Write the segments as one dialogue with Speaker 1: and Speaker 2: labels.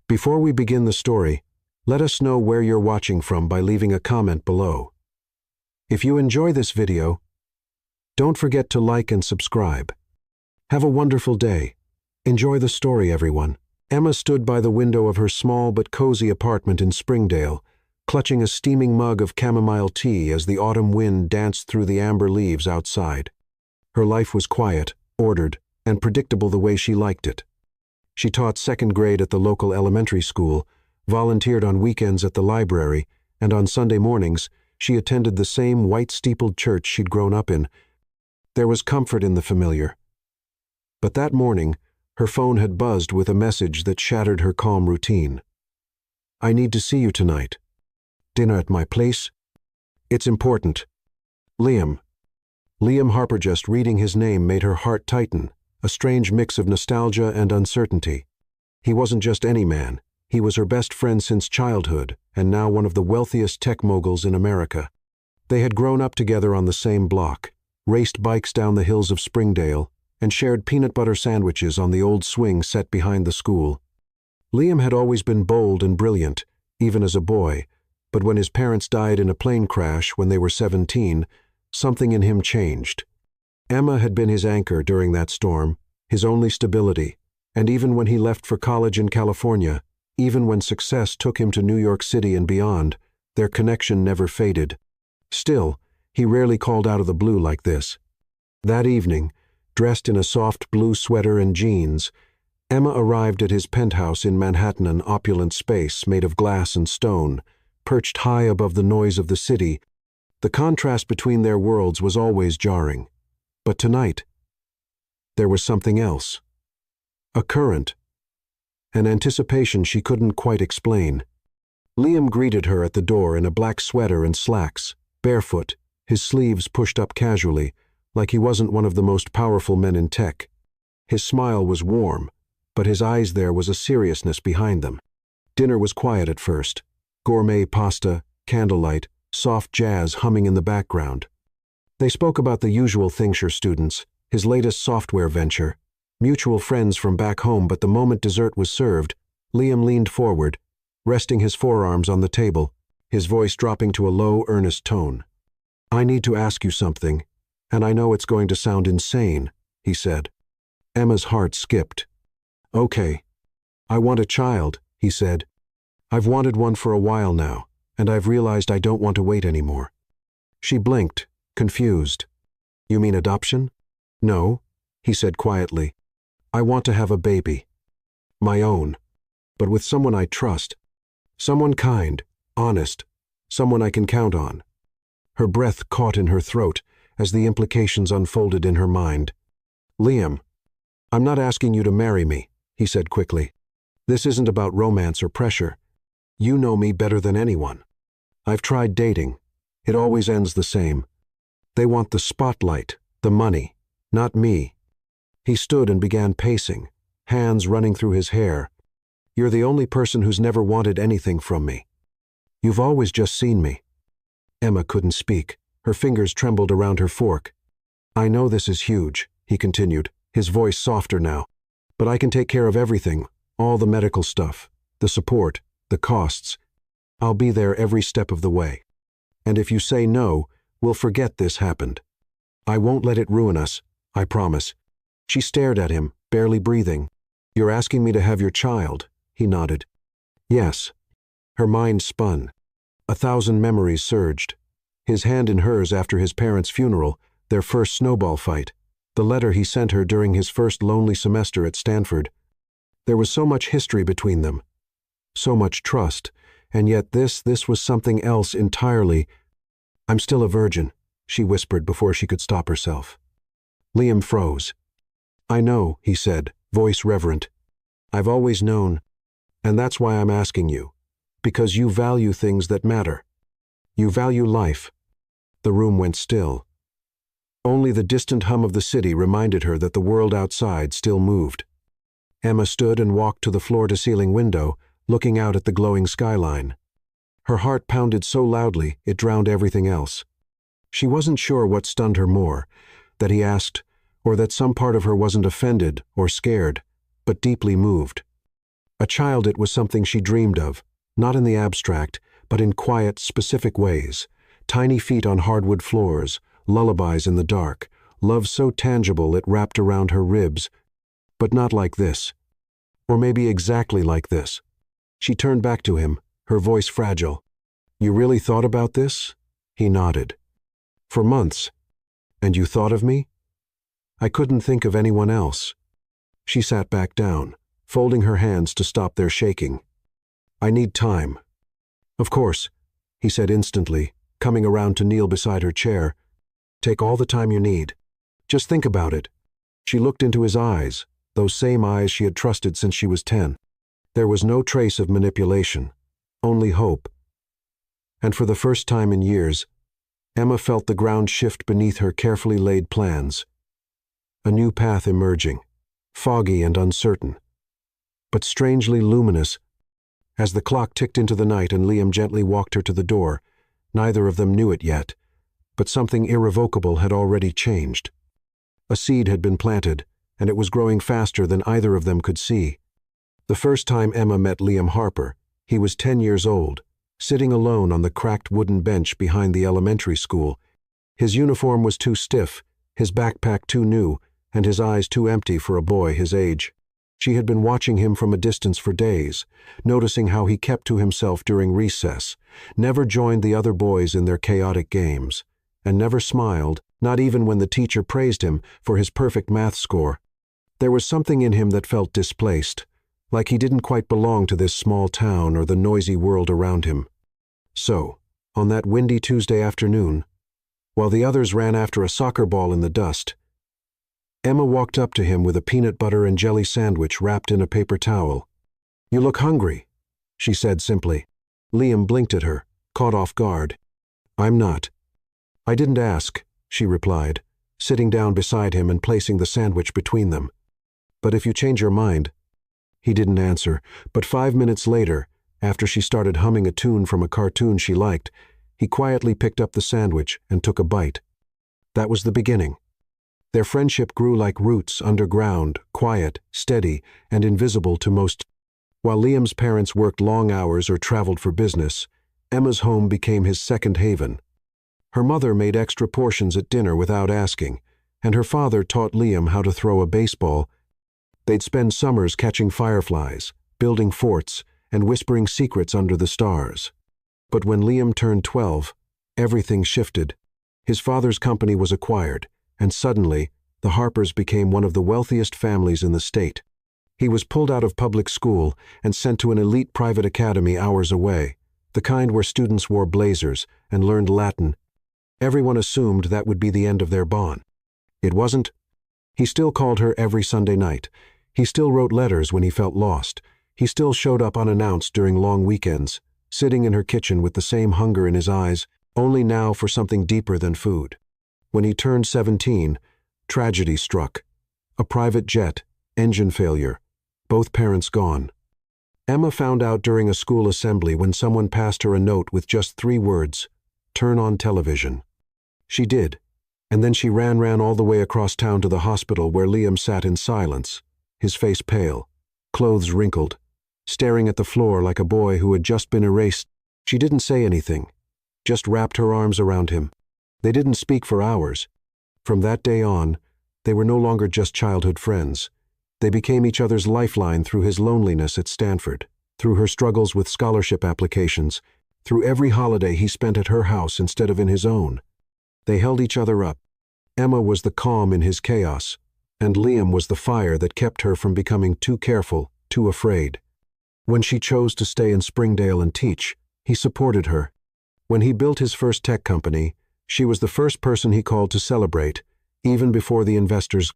Speaker 1: Before we begin the story, let us know where you're watching from by leaving a comment below. If you enjoy this video, don't forget to like and subscribe. Have a wonderful day. Enjoy the story, everyone. Emma stood by the window of her small but cozy apartment in Springdale, clutching a steaming mug of chamomile tea as the autumn wind danced through the amber leaves outside. Her life was quiet, ordered, and predictable the way she liked it. She taught second grade at the local elementary school, volunteered on weekends at the library, and on Sunday mornings, she attended the same white-steepled church she'd grown up in. There was comfort in the familiar. But that morning, her phone had buzzed with a message that shattered her calm routine. "I need to see you tonight. Dinner at my place? It's important. Liam." Liam Harper. Just reading his name made her heart tighten, a strange mix of nostalgia and uncertainty. He wasn't just any man. He was her best friend since childhood, and now one of the wealthiest tech moguls in America. They had grown up together on the same block, raced bikes down the hills of Springdale, and shared peanut butter sandwiches on the old swing set behind the school. Liam had always been bold and brilliant, even as a boy, but when his parents died in a plane crash when they were 17, something in him changed. Emma had been his anchor during that storm, his only stability, and even when he left for college in California, even when success took him to New York City and beyond, their connection never faded. Still, he rarely called out of the blue like this. That evening, dressed in a soft blue sweater and jeans, Emma arrived at his penthouse in Manhattan, an opulent space made of glass and stone, perched high above the noise of the city. The contrast between their worlds was always jarring. But tonight, there was something else. A current. An anticipation she couldn't quite explain. Liam greeted her at the door in a black sweater and slacks, barefoot, his sleeves pushed up casually, like he wasn't one of the most powerful men in tech. His smile was warm, but his eyes, there was a seriousness behind them. Dinner was quiet at first. Gourmet pasta, candlelight, soft jazz humming in the background. They spoke about the usual things: her students, his latest software venture, mutual friends from back home. But the moment dessert was served, Liam leaned forward, resting his forearms on the table, his voice dropping to a low, earnest tone. "I need to ask you something, and I know it's going to sound insane," he said. Emma's heart skipped. "Okay. I want a child," he said. "I've wanted one for a while now, and I've realized I don't want to wait anymore." She blinked, confused. "You mean adoption?" "No," he said quietly. "I want to have a baby. My own. But with someone I trust. Someone kind, honest, someone I can count on." Her breath caught in her throat as the implications unfolded in her mind. "Liam, I'm not asking you to marry me," he said quickly. "This isn't about romance or pressure. You know me better than anyone. I've tried dating. It always ends the same. They want the spotlight, the money, not me." He stood and began pacing, hands running through his hair. "You're the only person who's never wanted anything from me. You've always just seen me." Emma couldn't speak. Her fingers trembled around her fork. "I know this is huge," he continued, his voice softer now. "But I can take care of everything, all the medical stuff, the support, the costs. I'll be there every step of the way. And if you say no, we'll forget this happened. I won't let it ruin us, I promise." She stared at him, barely breathing. "You're asking me to have your child," he nodded. "Yes." Her mind spun. 1,000 memories surged. His hand in hers after his parents' funeral, their first snowball fight, the letter he sent her during his first lonely semester at Stanford. There was so much history between them, so much trust, and yet this was something else entirely. "I'm still a virgin," she whispered before she could stop herself. Liam froze. "I know," he said, voice reverent. "I've always known, and that's why I'm asking you, because you value things that matter. You value life." The room went still. Only the distant hum of the city reminded her that the world outside still moved. Emma stood and walked to the floor-to-ceiling window, looking out at the glowing skyline. Her heart pounded so loudly it drowned everything else. She wasn't sure what stunned her more, that he asked, or that some part of her wasn't offended or scared, but deeply moved. A child, it was something she dreamed of, not in the abstract, but in quiet, specific ways. Tiny feet on hardwood floors, lullabies in the dark, love so tangible it wrapped around her ribs. But not like this. Or maybe exactly like this. She turned back to him, her voice fragile. "You really thought about this?" He nodded. "For months. And you thought of me?" "I couldn't think of anyone else." She sat back down, folding her hands to stop their shaking. "I need time." "Of course," he said instantly, coming around to kneel beside her chair. "Take all the time you need. Just think about it." She looked into his eyes, those same eyes she had trusted since she was 10. There was no trace of manipulation, only hope. And for the first time in years, Emma felt the ground shift beneath her carefully laid plans. A new path emerging, foggy and uncertain, but strangely luminous. As the clock ticked into the night and Liam gently walked her to the door, neither of them knew it yet, but something irrevocable had already changed. A seed had been planted, and it was growing faster than either of them could see. The first time Emma met Liam Harper, he was 10 years old, sitting alone on the cracked wooden bench behind the elementary school. His uniform was too stiff, his backpack too new, and his eyes too empty for a boy his age. She had been watching him from a distance for days, noticing how he kept to himself during recess, never joined the other boys in their chaotic games, and never smiled, not even when the teacher praised him for his perfect math score. There was something in him that felt displaced, like he didn't quite belong to this small town or the noisy world around him. So, on that windy Tuesday afternoon, while the others ran after a soccer ball in the dust, Emma walked up to him with a peanut butter and jelly sandwich wrapped in a paper towel. "You look hungry," she said simply. Liam blinked at her, caught off guard. "I'm not." "I didn't ask," she replied, sitting down beside him and placing the sandwich between them. "But if you change your mind—" He didn't answer, but 5 minutes later, after she started humming a tune from a cartoon she liked, he quietly picked up the sandwich and took a bite. That was the beginning. Their friendship grew like roots underground, quiet, steady, and invisible to most. While Liam's parents worked long hours or traveled for business, Emma's home became his second haven. Her mother made extra portions at dinner without asking, and her father taught Liam how to throw a baseball. They'd spend summers catching fireflies, building forts, and whispering secrets under the stars. But when Liam turned 12, everything shifted. His father's company was acquired, and suddenly, the Harpers became one of the wealthiest families in the state. He was pulled out of public school and sent to an elite private academy hours away, the kind where students wore blazers and learned Latin. Everyone assumed that would be the end of their bond. It wasn't. He still called her every Sunday night. He still wrote letters when he felt lost. He still showed up unannounced during long weekends, sitting in her kitchen with the same hunger in his eyes, only now for something deeper than food. When he turned 17, tragedy struck. A private jet, engine failure, both parents gone. Emma found out during a school assembly when someone passed her a note with just 3 words, "Turn on television." She did, and then she ran all the way across town to the hospital where Liam sat in silence, his face pale, clothes wrinkled, staring at the floor like a boy who had just been erased. She didn't say anything, just wrapped her arms around him. They didn't speak for hours. From that day on, they were no longer just childhood friends. They became each other's lifeline through his loneliness at Stanford, through her struggles with scholarship applications, through every holiday he spent at her house instead of in his own. They held each other up. Emma was the calm in his chaos, and Liam was the fire that kept her from becoming too careful, too afraid. When she chose to stay in Springdale and teach, he supported her. When he built his first tech company, she was the first person he called to celebrate, even before the investors.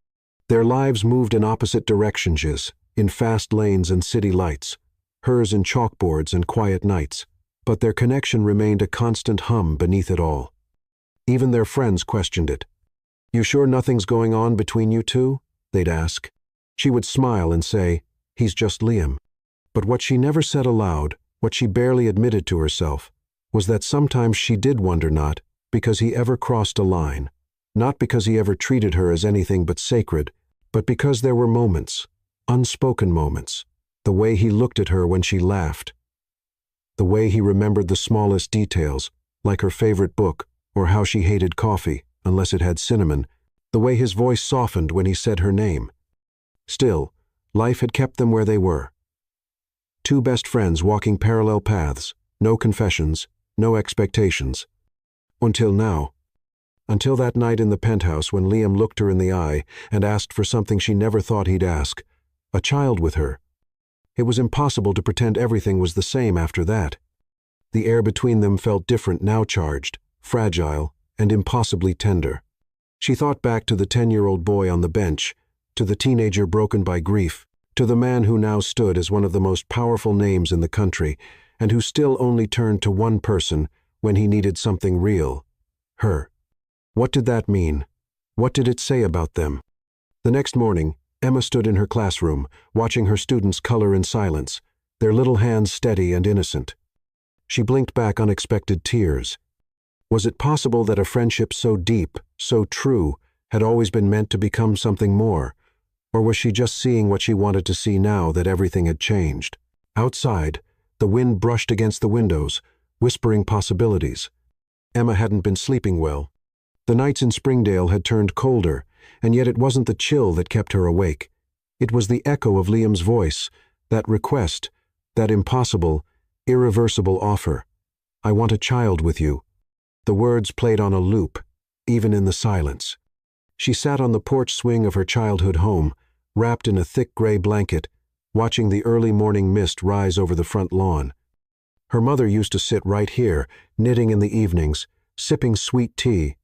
Speaker 1: Their lives moved in opposite directions, in fast lanes and city lights, hers in chalkboards and quiet nights, but their connection remained a constant hum beneath it all. Even their friends questioned it. "You sure nothing's going on between you two?" they'd ask. She would smile and say, "He's just Liam." But what she never said aloud, what she barely admitted to herself, was that sometimes she did wonder, not because he ever crossed a line, not because he ever treated her as anything but sacred, but because there were moments, unspoken moments, The way he looked at her when she laughed. The way he remembered the smallest details, like her favorite book or how she hated coffee unless it had cinnamon. The way his voice softened when he said her name. Still, life had kept them where they were. Two best friends walking parallel paths, no confessions, no expectations. Until now. Until that night in the penthouse when Liam looked her in the eye and asked for something she never thought he'd ask. A child with her. It was impossible to pretend everything was the same after that. The air between them felt different now, charged, fragile, and impossibly tender. She thought back to the 10-year-old boy on the bench, to the teenager broken by grief, to the man who now stood as one of the most powerful names in the country, and who still only turned to one person when he needed something real. Her. What did that mean? What did it say about them? The next morning, Emma stood in her classroom, watching her students color in silence, their little hands steady and innocent. She blinked back unexpected tears. Was it possible that a friendship so deep, so true, had always been meant to become something more? Or was she just seeing what she wanted to see now that everything had changed? Outside, the wind brushed against the windows, whispering possibilities. Emma hadn't been sleeping well. The nights in Springdale had turned colder, and yet it wasn't the chill that kept her awake. It was the echo of Liam's voice, that request, that impossible, irreversible offer. I want a child with you. The words played on a loop, even in the silence. She sat on the porch swing of her childhood home, wrapped in a thick gray blanket, watching the early morning mist rise over the front lawn. Her mother used to sit right here, knitting in the evenings, sipping sweet tea.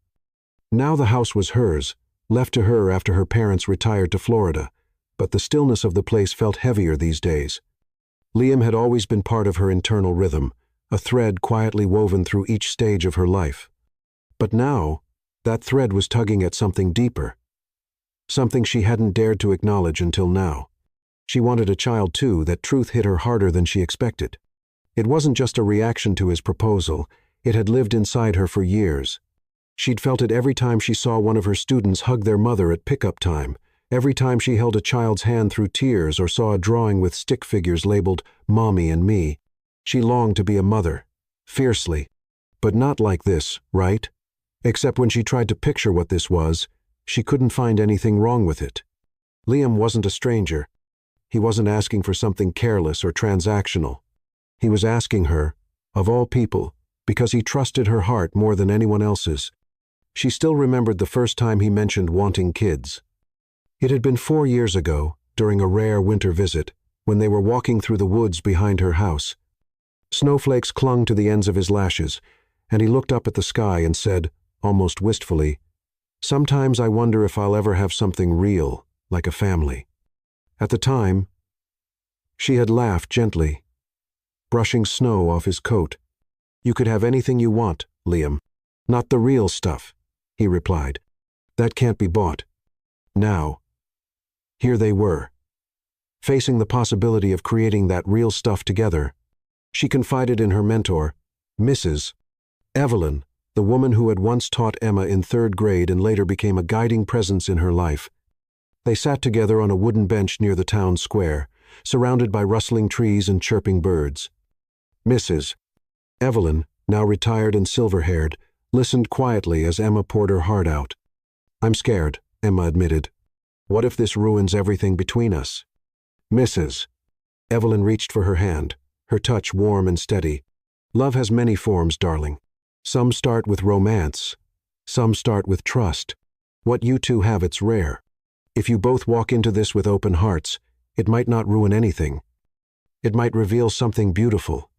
Speaker 1: Now the house was hers, left to her after her parents retired to Florida, but the stillness of the place felt heavier these days. Liam had always been part of her internal rhythm, a thread quietly woven through each stage of her life. But now, that thread was tugging at something deeper. Something she hadn't dared to acknowledge until now. She wanted a child too. That truth hit her harder than she expected. It wasn't just a reaction to his proposal, it had lived inside her for years. She'd felt it every time she saw one of her students hug their mother at pickup time, every time she held a child's hand through tears or saw a drawing with stick figures labeled Mommy and Me. She longed to be a mother, fiercely. But not like this, right? Except when she tried to picture what this was, she couldn't find anything wrong with it. Liam wasn't a stranger. He wasn't asking for something careless or transactional. He was asking her, of all people, because he trusted her heart more than anyone else's. She still remembered the first time he mentioned wanting kids. It had been 4 years ago, during a rare winter visit, when they were walking through the woods behind her house. Snowflakes clung to the ends of his lashes, and he looked up at the sky and said, almost wistfully, "Sometimes I wonder if I'll ever have something real, like a family." At the time, she had laughed gently, brushing snow off his coat. "You could have anything you want, Liam. Not the real stuff," he replied. "That can't be bought." Now, here they were, facing the possibility of creating that real stuff together. She confided in her mentor, Mrs. Evelyn, the woman who had once taught Emma in 3rd grade and later became a guiding presence in her life. They sat together on a wooden bench near the town square, surrounded by rustling trees and chirping birds. Mrs. Evelyn, now retired and silver-haired, listened quietly as Emma poured her heart out. "I'm scared," Emma admitted. "What if this ruins everything between us?" "Mrs." Evelyn reached for her hand, her touch warm and steady. "Love has many forms, darling. Some start with romance. Some start with trust. What you two have, it's rare. If you both walk into this with open hearts, it might not ruin anything. It might reveal something beautiful."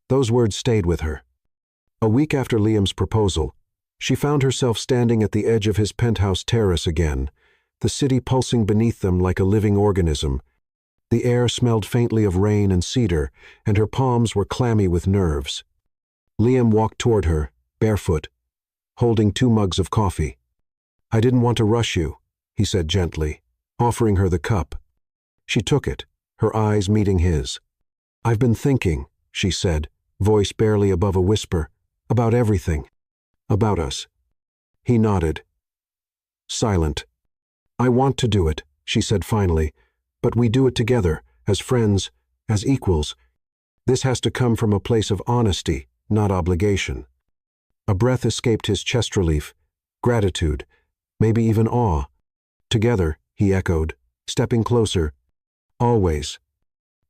Speaker 1: Those words stayed with her. A week after Liam's proposal, she found herself standing at the edge of his penthouse terrace again, the city pulsing beneath them like a living organism. The air smelled faintly of rain and cedar, and her palms were clammy with nerves. Liam walked toward her, barefoot, holding 2 mugs of coffee. "I didn't want to rush you," he said gently, offering her the cup. She took it, her eyes meeting his. "I've been thinking," she said, voice barely above a whisper, "about everything. About us." He nodded. Silent. "I want to do it," she said finally, "but we do it together, as friends, as equals. This has to come from a place of honesty, not obligation. A breath escaped his chest relief, gratitude, maybe even awe. Together, he echoed, stepping closer. Always.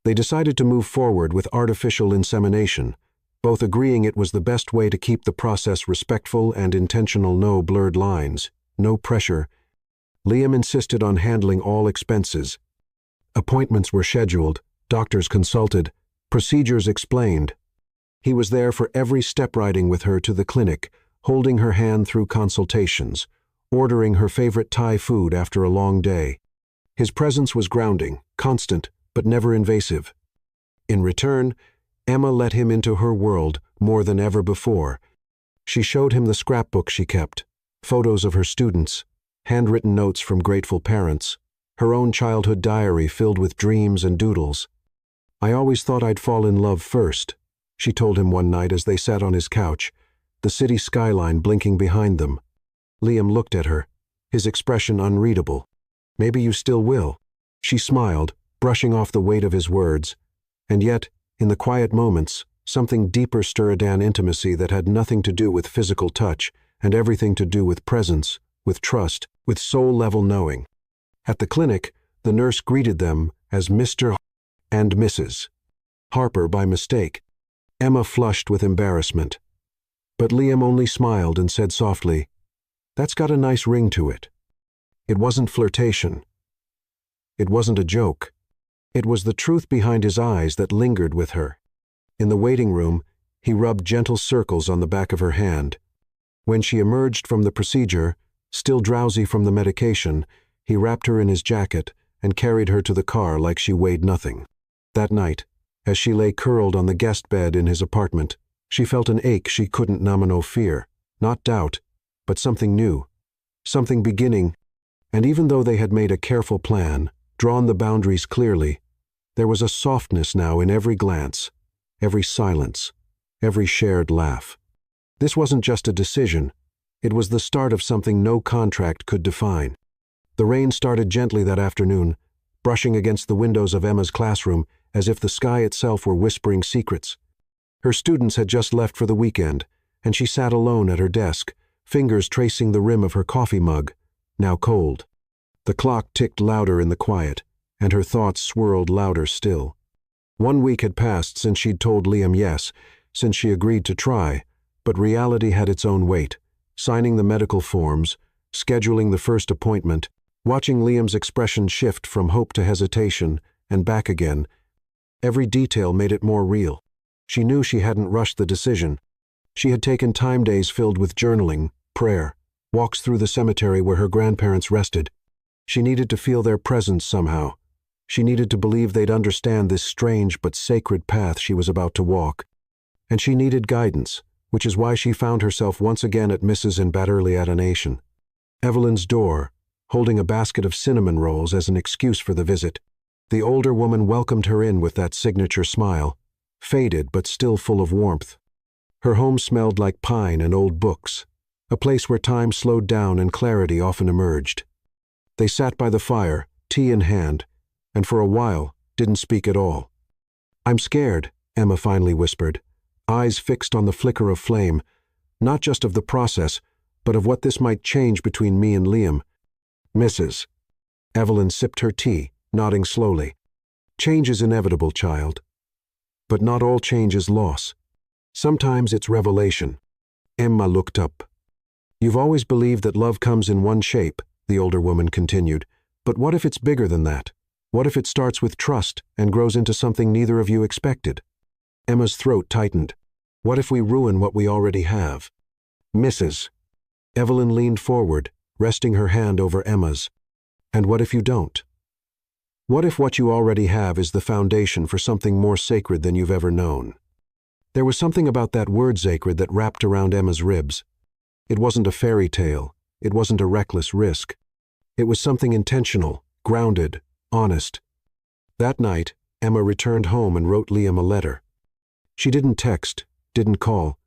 Speaker 1: They decided to move forward with artificial insemination, both agreeing it was the best way to keep the process respectful and intentional. No blurred lines, no pressure. Liam insisted on handling all expenses. Appointments were scheduled, doctors consulted, procedures explained. He was there for every step, riding with her to the clinic, holding her hand through consultations, ordering her favorite Thai food after a long day. His presence was grounding, constant, but never invasive. In return, Emma let him into her world more than ever before. She showed him the scrapbook she kept, photos of her students, handwritten notes from grateful parents, her own childhood diary filled with dreams and doodles. "I always thought I'd fall in love first," she told him one night as they sat on his couch, the city skyline blinking behind them. Liam looked at her, his expression unreadable. "Maybe you still will." She smiled, brushing off the weight of his words. And yet, in the quiet moments, something deeper stirred, an intimacy that had nothing to do with physical touch and everything to do with presence, with trust, with soul-level knowing. At the clinic, the nurse greeted them as Mr. and Mrs. Harper by mistake. Emma flushed with embarrassment. But Liam only smiled and said softly, "That's got a nice ring to it." It wasn't flirtation. It wasn't a joke. It was the truth behind his eyes that lingered with her. In the waiting room, he rubbed gentle circles on the back of her hand. When she emerged from the procedure, still drowsy from the medication, he wrapped her in his jacket and carried her to the car like she weighed nothing. That night, as she lay curled on the guest bed in his apartment, she felt an ache she couldn't numb. No fear, not doubt, but something new, something beginning. And even though they had made a careful plan, drawn the boundaries clearly, there was a softness now in every glance, every silence, every shared laugh. This wasn't just a decision. It was the start of something no contract could define. The rain started gently that afternoon, brushing against the windows of Emma's classroom as if the sky itself were whispering secrets. Her students had just left for the weekend, and she sat alone at her desk, fingers tracing the rim of her coffee mug, now cold. The clock ticked louder in the quiet, and her thoughts swirled louder still. 1 week had passed since she'd told Liam yes, since she agreed to try, but reality had its own weight. Signing the medical forms, scheduling the first appointment, watching Liam's expression shift from hope to hesitation and back again, every detail made it more real. She knew she hadn't rushed the decision. She had taken time days filled with journaling, prayer, walks through the cemetery where her grandparents rested. She needed to feel their presence somehow. She needed to believe they'd understand this strange but sacred path she was about to walk. And she needed guidance, which is why she found herself once again at Mrs. in Batterley Adonation. Evelyn's door, holding a basket of cinnamon rolls as an excuse for the visit. The older woman welcomed her in with that signature smile, faded but still full of warmth. Her home smelled like pine and old books, a place where time slowed down and clarity often emerged. They sat by the fire, tea in hand, and for a while didn't speak at all. "I'm scared," Emma finally whispered, eyes fixed on the flicker of flame, not just of the process, but of what this might change between me and Liam. "Mrs." Evelyn sipped her tea, nodding slowly. "Change is inevitable, child. But not all change is loss. Sometimes it's revelation." Emma looked up. "You've always believed that love comes in one shape," the older woman continued, "but what if it's bigger than that? What if it starts with trust and grows into something neither of you expected?" Emma's throat tightened. "What if we ruin what we already have?" "Mrs." Evelyn leaned forward, resting her hand over Emma's. "And what if you don't? What if what you already have is the foundation for something more sacred than you've ever known?" There was something about that word sacred that wrapped around Emma's ribs. It wasn't a fairy tale. It wasn't a reckless risk. It was something intentional, grounded, honest. That night, Emma returned home and wrote Liam a letter. She didn't text, didn't call.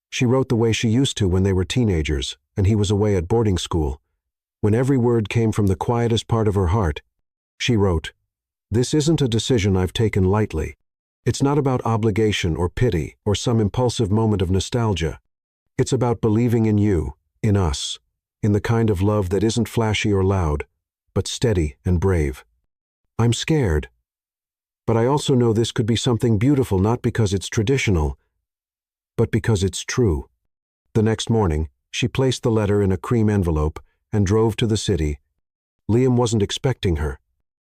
Speaker 1: She wrote the way she used to when they were teenagers and he was away at boarding school. When every word came from the quietest part of her heart, she wrote, This isn't a decision I've taken lightly. It's not about obligation or pity or some impulsive moment of nostalgia. It's about believing in you, in us, in the kind of love that isn't flashy or loud, but steady and brave. I'm scared. But I also know this could be something beautiful, not because it's traditional, but because it's true. The next morning, she placed the letter in a cream envelope and drove to the city. Liam wasn't expecting her.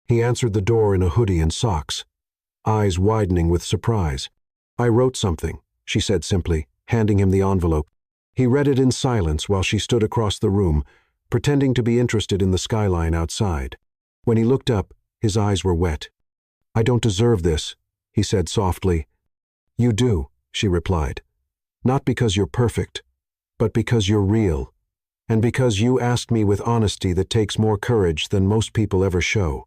Speaker 1: He answered the door in a hoodie and socks, eyes widening with surprise. "I wrote something," she said simply, handing him the envelope. He read it in silence while she stood across the room, pretending to be interested in the skyline outside. When he looked up, his eyes were wet. "I don't deserve this," he said softly. "You do," she replied. "Not because you're perfect, but because you're real, and because you asked me with honesty that takes more courage than most people ever show."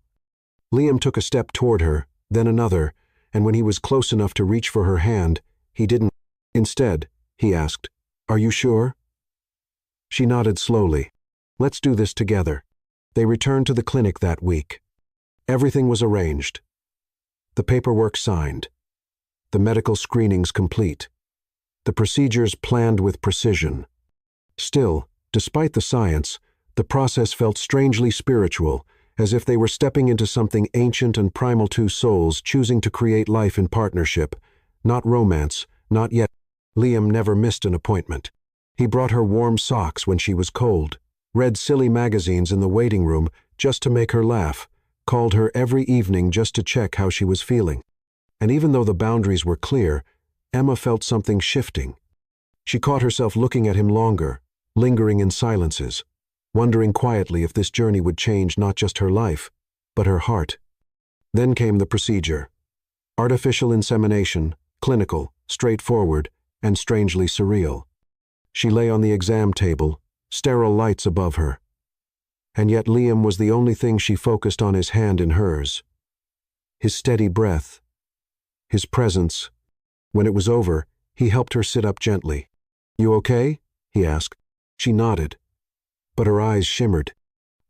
Speaker 1: Liam took a step toward her, then another, and when he was close enough to reach for her hand, he didn't. Instead, he asked, "Are you sure?" She nodded slowly. "Let's do this together." They returned to the clinic that week. Everything was arranged. The paperwork signed. The medical screenings complete. The procedures planned with precision. Still, despite the science, the process felt strangely spiritual, as if they were stepping into something ancient and primal, two souls choosing to create life in partnership, not romance, not yet. Liam never missed an appointment. He brought her warm socks when she was cold, read silly magazines in the waiting room just to make her laugh, called her every evening just to check how she was feeling. And even though the boundaries were clear, Emma felt something shifting. She caught herself looking at him longer, lingering in silences, wondering quietly if this journey would change not just her life, but her heart. Then came the procedure. Artificial insemination, clinical, straightforward, and strangely surreal. She lay on the exam table, sterile lights above her. And yet Liam was the only thing she focused on, his hand in hers. His steady breath. His presence. When it was over, he helped her sit up gently. "You okay?" he asked. She nodded, but her eyes shimmered.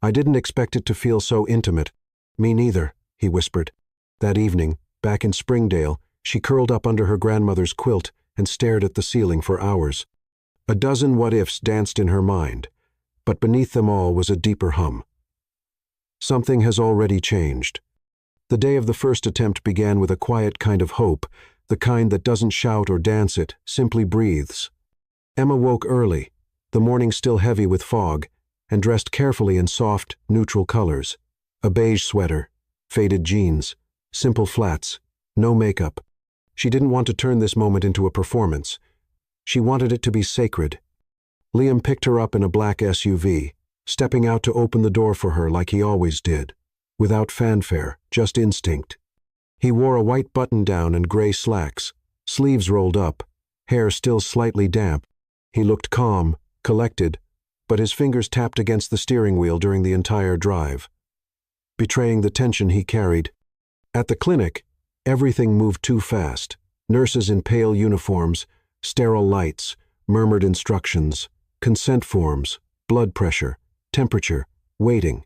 Speaker 1: "I didn't expect it to feel so intimate." "Me neither," he whispered. That evening, back in Springdale, she curled up under her grandmother's quilt and stared at the ceiling for hours. A dozen what-ifs danced in her mind, but beneath them all was a deeper hum. Something has already changed. The day of the first attempt began with a quiet kind of hope, the kind that doesn't shout or dance, it simply breathes. Emma woke early, the morning still heavy with fog, and dressed carefully in soft, neutral colors. A beige sweater, faded jeans, simple flats, no makeup. She didn't want to turn this moment into a performance. She wanted it to be sacred. Liam picked her up in a black SUV, stepping out to open the door for her like he always did, without fanfare, just instinct. He wore a white button-down and gray slacks, sleeves rolled up, hair still slightly damp. He looked calm, collected, but his fingers tapped against the steering wheel during the entire drive, betraying the tension he carried. At the clinic, everything moved too fast. Nurses in pale uniforms, sterile lights, murmured instructions, consent forms, blood pressure, temperature, waiting.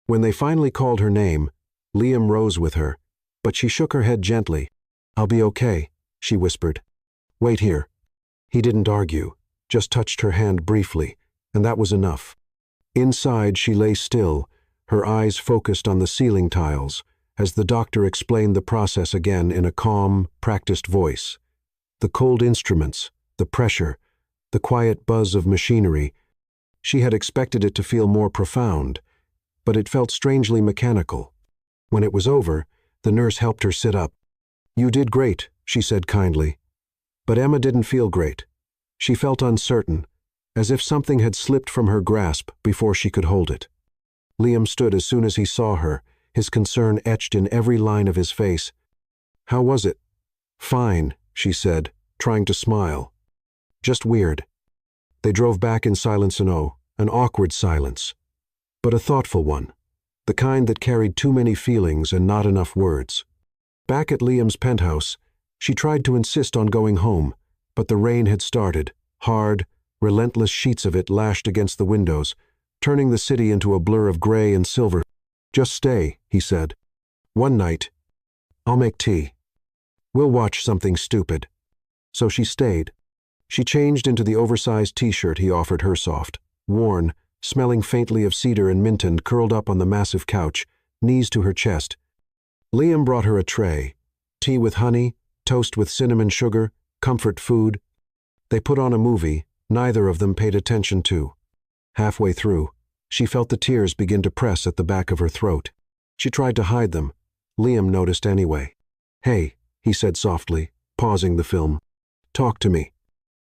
Speaker 1: When they finally called her name, Liam rose with her, but she shook her head gently. "I'll be okay," she whispered. "Wait here." He didn't argue, just touched her hand briefly, and that was enough. Inside, she lay still, her eyes focused on the ceiling tiles, as the doctor explained the process again in a calm, practiced voice. The cold instruments, the pressure, the quiet buzz of machinery. She had expected it to feel more profound, but it felt strangely mechanical. When it was over, the nurse helped her sit up. "You did great," she said kindly. But Emma didn't feel great. She felt uncertain, as if something had slipped from her grasp before she could hold it. Liam stood as soon as he saw her, his concern etched in every line of his face. "How was it?" "Fine," she said, trying to smile. "Just weird." They drove back in silence, an awkward silence, but a thoughtful one, the kind that carried too many feelings and not enough words. Back at Liam's penthouse, she tried to insist on going home, but the rain had started, hard, relentless sheets of it lashed against the windows, turning the city into a blur of gray and silver. "Just stay," he said. One night, I'll make tea. We'll watch something stupid. So she stayed. She changed into the oversized t-shirt he offered her, soft, worn, smelling faintly of cedar and mint, and curled up on the massive couch, knees to her chest. Liam brought her a tray, tea with honey, toast with cinnamon sugar, comfort food. They put on a movie neither of them paid attention to. Halfway through, she felt the tears begin to press at the back of her throat. She tried to hide them. Liam noticed anyway. "Hey," he said softly, pausing the film. "Talk to me."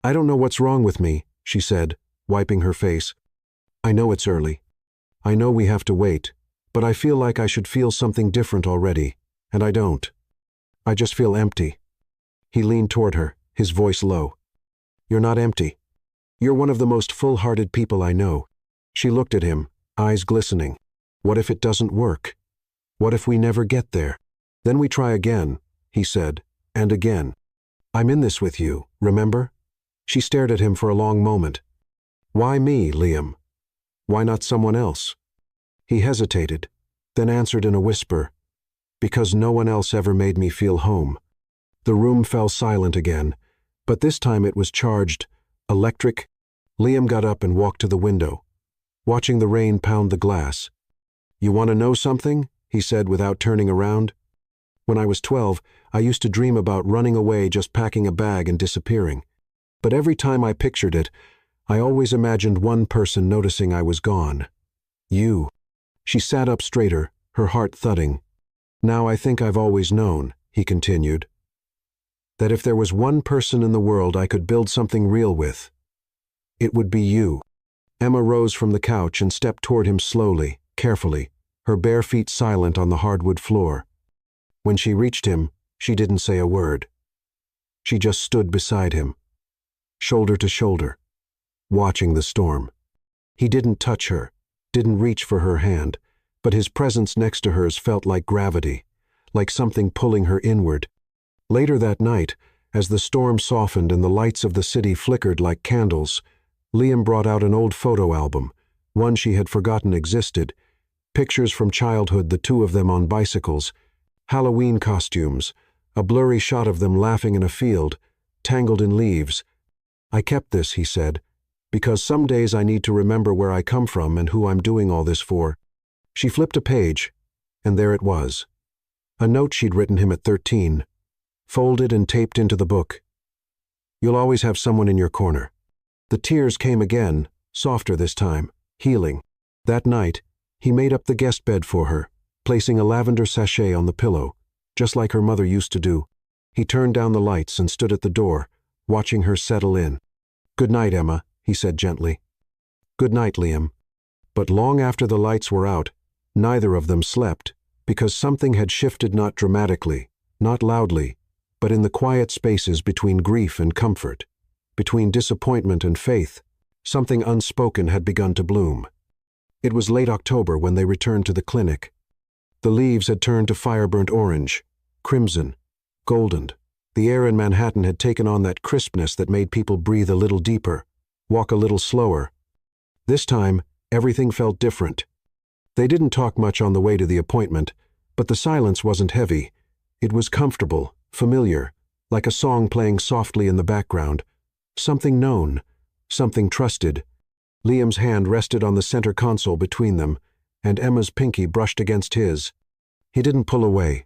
Speaker 1: "I don't know what's wrong with me," she said, wiping her face. "I know it's early. I know we have to wait, but I feel like I should feel something different already, and I don't. I just feel empty." He leaned toward her, his voice low. "You're not empty. You're one of the most full-hearted people I know." She looked at him, eyes glistening. "What if it doesn't work? What if we never get there? Then we try again," he said, "and again. I'm in this with you, remember?" She stared at him for a long moment. "Why me, Liam? Why not someone else?" He hesitated, then answered in a whisper, "Because no one else ever made me feel home." The room fell silent again, but this time it was charged, electric. Liam got up and walked to the window, watching the rain pound the glass. "You want to know something?" he said without turning around. "When I was 12, I used to dream about running away, just packing a bag and disappearing. But every time I pictured it, I always imagined one person noticing I was gone. You." She sat up straighter, her heart thudding. "Now I think I've always known," he continued, "that if there was one person in the world I could build something real with, it would be you." Emma rose from the couch and stepped toward him slowly, carefully, her bare feet silent on the hardwood floor. When she reached him, she didn't say a word. She just stood beside him, shoulder to shoulder, watching the storm. He didn't touch her, didn't reach for her hand, but his presence next to hers felt like gravity, like something pulling her inward. Later that night, as the storm softened and the lights of the city flickered like candles, Liam brought out an old photo album, one she had forgotten existed, pictures from childhood, the two of them on bicycles, Halloween costumes, a blurry shot of them laughing in a field, tangled in leaves. "I kept this," he said, "because some days I need to remember where I come from and who I'm doing all this for." She flipped a page, and there it was. A note she'd written him at 13, folded and taped into the book. "You'll always have someone in your corner." The tears came again, softer this time, healing. That night, he made up the guest bed for her, placing a lavender sachet on the pillow, just like her mother used to do. He turned down the lights and stood at the door, watching her settle in. "Good night, Emma," he said gently. "Good night, Liam." But long after the lights were out, neither of them slept, because something had shifted, not dramatically, not loudly, but in the quiet spaces between grief and comfort, between disappointment and faith. Something unspoken had begun to bloom. It was late October when they returned to the clinic. The leaves had turned to fire-burnt orange, crimson, golden. The air in Manhattan had taken on that crispness that made people breathe a little deeper, walk a little slower. This time, everything felt different. They didn't talk much on the way to the appointment, but the silence wasn't heavy. It was comfortable, familiar, like a song playing softly in the background. Something known, something trusted. Liam's hand rested on the center console between them, and Emma's pinky brushed against his. He didn't pull away.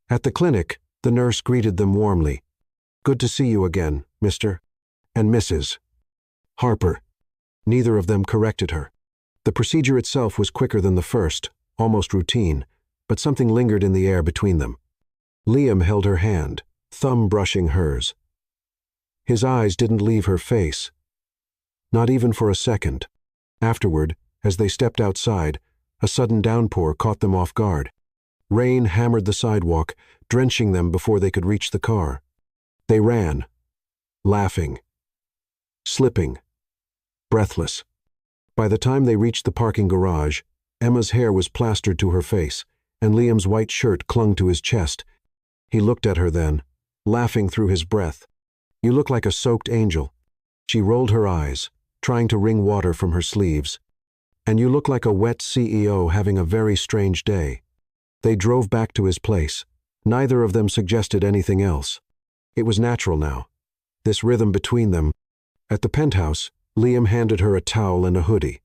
Speaker 1: At the clinic, the nurse greeted them warmly. "Good to see you again, Mr. and Mrs. Harper." Neither of them corrected her. The procedure itself was quicker than the first, almost routine, but something lingered in the air between them. Liam held her hand, thumb brushing hers. His eyes didn't leave her face, not even for a second. Afterward, as they stepped outside, a sudden downpour caught them off guard. Rain hammered the sidewalk, drenching them before they could reach the car. They ran, laughing, slipping, breathless. By the time they reached the parking garage, Emma's hair was plastered to her face, and Liam's white shirt clung to his chest. He looked at her then, laughing through his breath. "You look like a soaked angel." She rolled her eyes, trying to wring water from her sleeves. "And you look like a wet CEO having a very strange day." They drove back to his place. Neither of them suggested anything else. It was natural now, this rhythm between them. At the penthouse, Liam handed her a towel and a hoodie.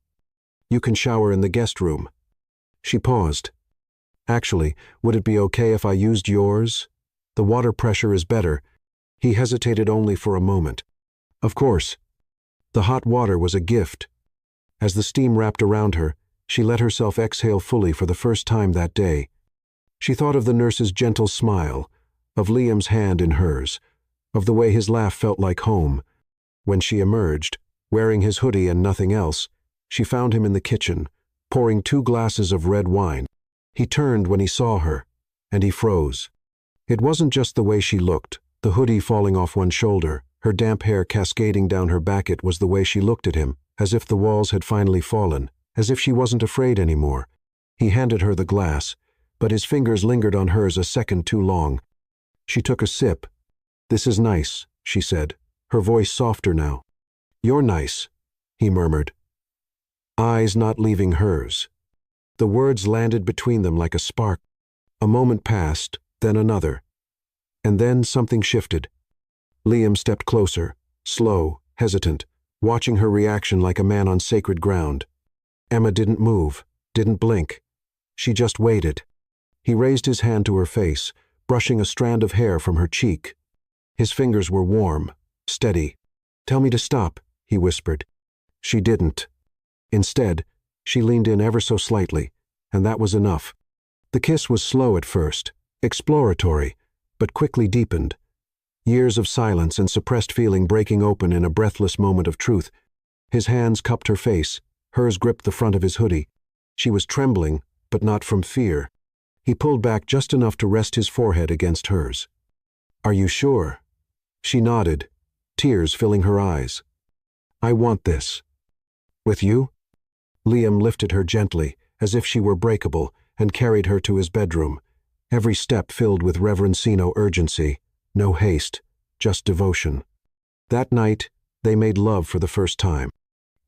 Speaker 1: "You can shower in the guest room." She paused. "Actually, would it be okay if I used yours? The water pressure is better." He hesitated only for a moment. Of course. The hot water was a gift. As the steam wrapped around her, she let herself exhale fully for the first time that day. She thought of the nurse's gentle smile, of Liam's hand in hers, of the way his laugh felt like home. When she emerged, wearing his hoodie and nothing else, she found him in the kitchen, pouring 2 glasses of red wine. He turned when he saw her, and he froze. It wasn't just the way she looked, the hoodie falling off one shoulder, her damp hair cascading down her back. It was the way she looked at him, as if the walls had finally fallen, as if she wasn't afraid anymore. He handed her the glass, but his fingers lingered on hers a second too long. She took a sip. "This is nice," she said, her voice softer now. "You're nice," he murmured, eyes not leaving hers. The words landed between them like a spark. A moment passed, then another. And then something shifted. Liam stepped closer, slow, hesitant, watching her reaction like a man on sacred ground. Emma didn't move, didn't blink. She just waited. He raised his hand to her face, brushing a strand of hair from her cheek. His fingers were warm, steady. "Tell me to stop," he whispered. She didn't. Instead, she leaned in ever so slightly, and that was enough. The kiss was slow at first, exploratory, but quickly deepened. Years of silence and suppressed feeling breaking open in a breathless moment of truth. His hands cupped her face, hers gripped the front of his hoodie. She was trembling, but not from fear. He pulled back just enough to rest his forehead against hers. "Are you sure?" She nodded, tears filling her eyes. "I want this." "With you?" Liam lifted her gently, as if she were breakable, and carried her to his bedroom, every step filled with reverencino urgency, no haste, just devotion. That night, they made love for the first time.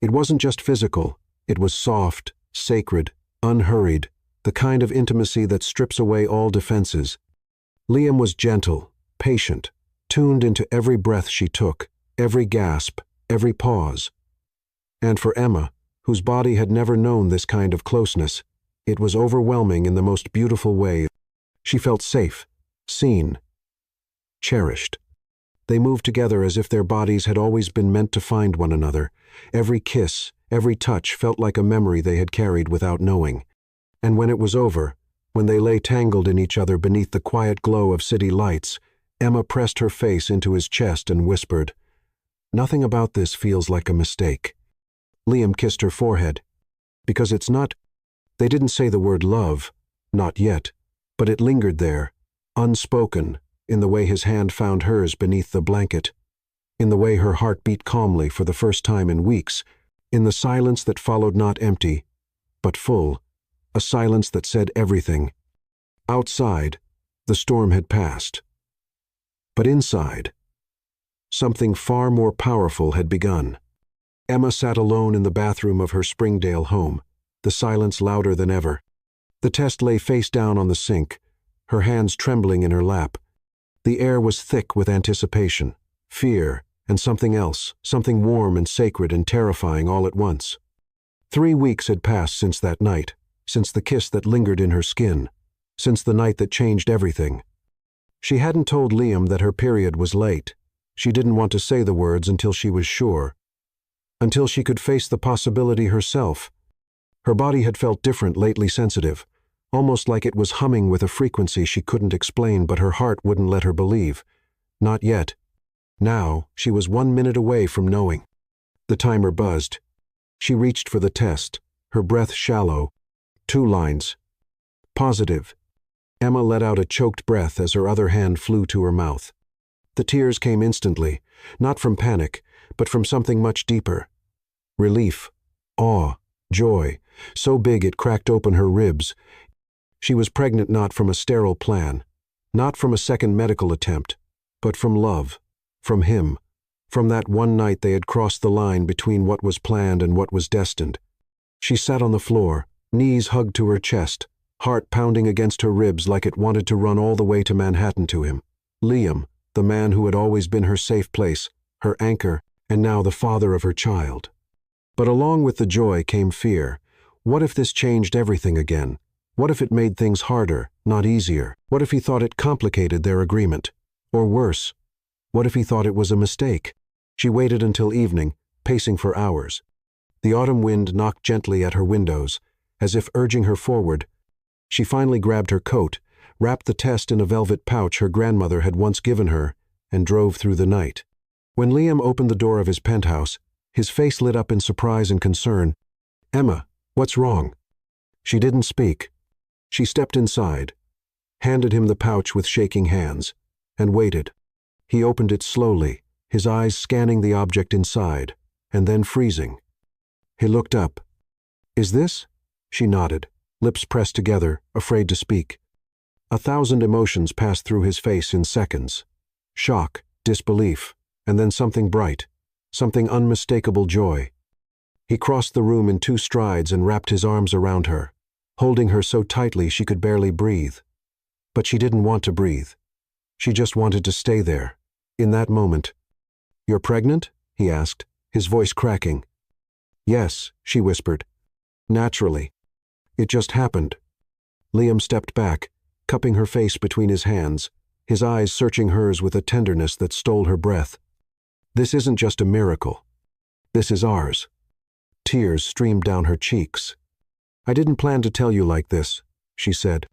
Speaker 1: It wasn't just physical, it was soft, sacred, unhurried, the kind of intimacy that strips away all defenses. Liam was gentle, patient, tuned into every breath she took, every gasp, every pause. And for Emma, whose body had never known this kind of closeness, it was overwhelming in the most beautiful way. She felt safe, seen, cherished. They moved together as if their bodies had always been meant to find one another. Every kiss, every touch felt like a memory they had carried without knowing. And when it was over, when they lay tangled in each other beneath the quiet glow of city lights, Emma pressed her face into his chest and whispered, "Nothing about this feels like a mistake." Liam kissed her forehead. "Because it's not—" They didn't say the word love, not yet, but it lingered there, unspoken, in the way his hand found hers beneath the blanket, in the way her heart beat calmly for the first time in weeks, in the silence that followed, not empty, but full, a silence that said everything. Outside, the storm had passed. But inside, something far more powerful had begun. Emma sat alone in the bathroom of her Springdale home, the silence louder than ever. The test lay face down on the sink, her hands trembling in her lap. The air was thick with anticipation, fear, and something else, something warm and sacred and terrifying all at once. 3 weeks had passed since that night, since the kiss that lingered in her skin, since the night that changed everything. She hadn't told Liam that her period was late. She didn't want to say the words until she was sure, until she could face the possibility herself. Her body had felt different, lately sensitive, almost like it was humming with a frequency she couldn't explain, but her heart wouldn't let her believe. Not yet. Now, she was 1 minute away from knowing. The timer buzzed. She reached for the test, her breath shallow. 2 lines. Positive. Emma let out a choked breath as her other hand flew to her mouth. The tears came instantly, not from panic, but from something much deeper. Relief, awe, joy, so big it cracked open her ribs. She was pregnant not from a sterile plan, not from a second medical attempt, but from love, from him, from that one night they had crossed the line between what was planned and what was destined. She sat on the floor, knees hugged to her chest, heart pounding against her ribs like it wanted to run all the way to Manhattan to him. Liam, the man who had always been her safe place, her anchor, and now the father of her child. But along with the joy came fear. What if this changed everything again? What if it made things harder, not easier? What if he thought it complicated their agreement? Or worse, what if he thought it was a mistake? She waited until evening, pacing for hours. The autumn wind knocked gently at her windows, as if urging her forward. She finally grabbed her coat, wrapped the test in a velvet pouch her grandmother had once given her, and drove through the night. When Liam opened the door of his penthouse, his face lit up in surprise and concern. "Emma, what's wrong?" She didn't speak. She stepped inside, handed him the pouch with shaking hands, and waited. He opened it slowly, his eyes scanning the object inside, and then freezing. He looked up. "Is this?" She nodded, lips pressed together, afraid to speak. 1,000 emotions passed through his face in seconds. Shock, disbelief, and then something bright, something unmistakable joy. He crossed the room in 2 strides and wrapped his arms around her, holding her so tightly she could barely breathe. But she didn't want to breathe. She just wanted to stay there, in that moment. "You're pregnant?" he asked, his voice cracking. "Yes," she whispered. "Naturally. It just happened." Liam stepped back, cupping her face between his hands, his eyes searching hers with a tenderness that stole her breath. "This isn't just a miracle. This is ours." Tears streamed down her cheeks. "I didn't plan to tell you like this," she said.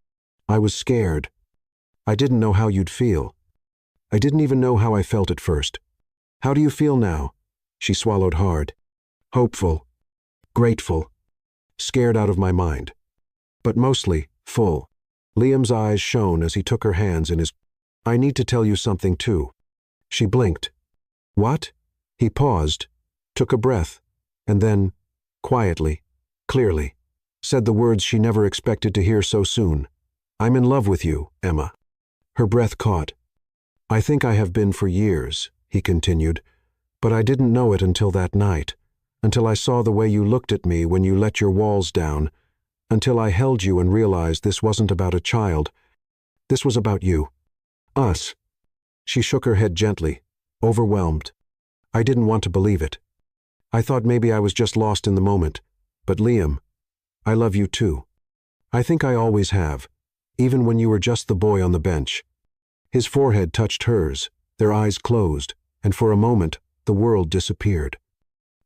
Speaker 1: "I was scared. I didn't know how you'd feel. I didn't even know how I felt at first. How do you feel now?" She swallowed hard. "Hopeful. Grateful. Scared out of my mind. But mostly full." Liam's eyes shone as he took her hands in his. "I need to tell you something too." She blinked. "What?" He paused, took a breath, and then, quietly, clearly, said the words she never expected to hear so soon. "I'm in love with you, Emma." Her breath caught. "I think I have been for years," he continued, "but I didn't know it until that night, until I saw the way you looked at me when you let your walls down, until I held you and realized this wasn't about a child. This was about you. Us." She shook her head gently, overwhelmed. "I didn't want to believe it. I thought maybe I was just lost in the moment. But Liam, I love you too. I think I always have, even when you were just the boy on the bench." His forehead touched hers, their eyes closed, and for a moment, the world disappeared.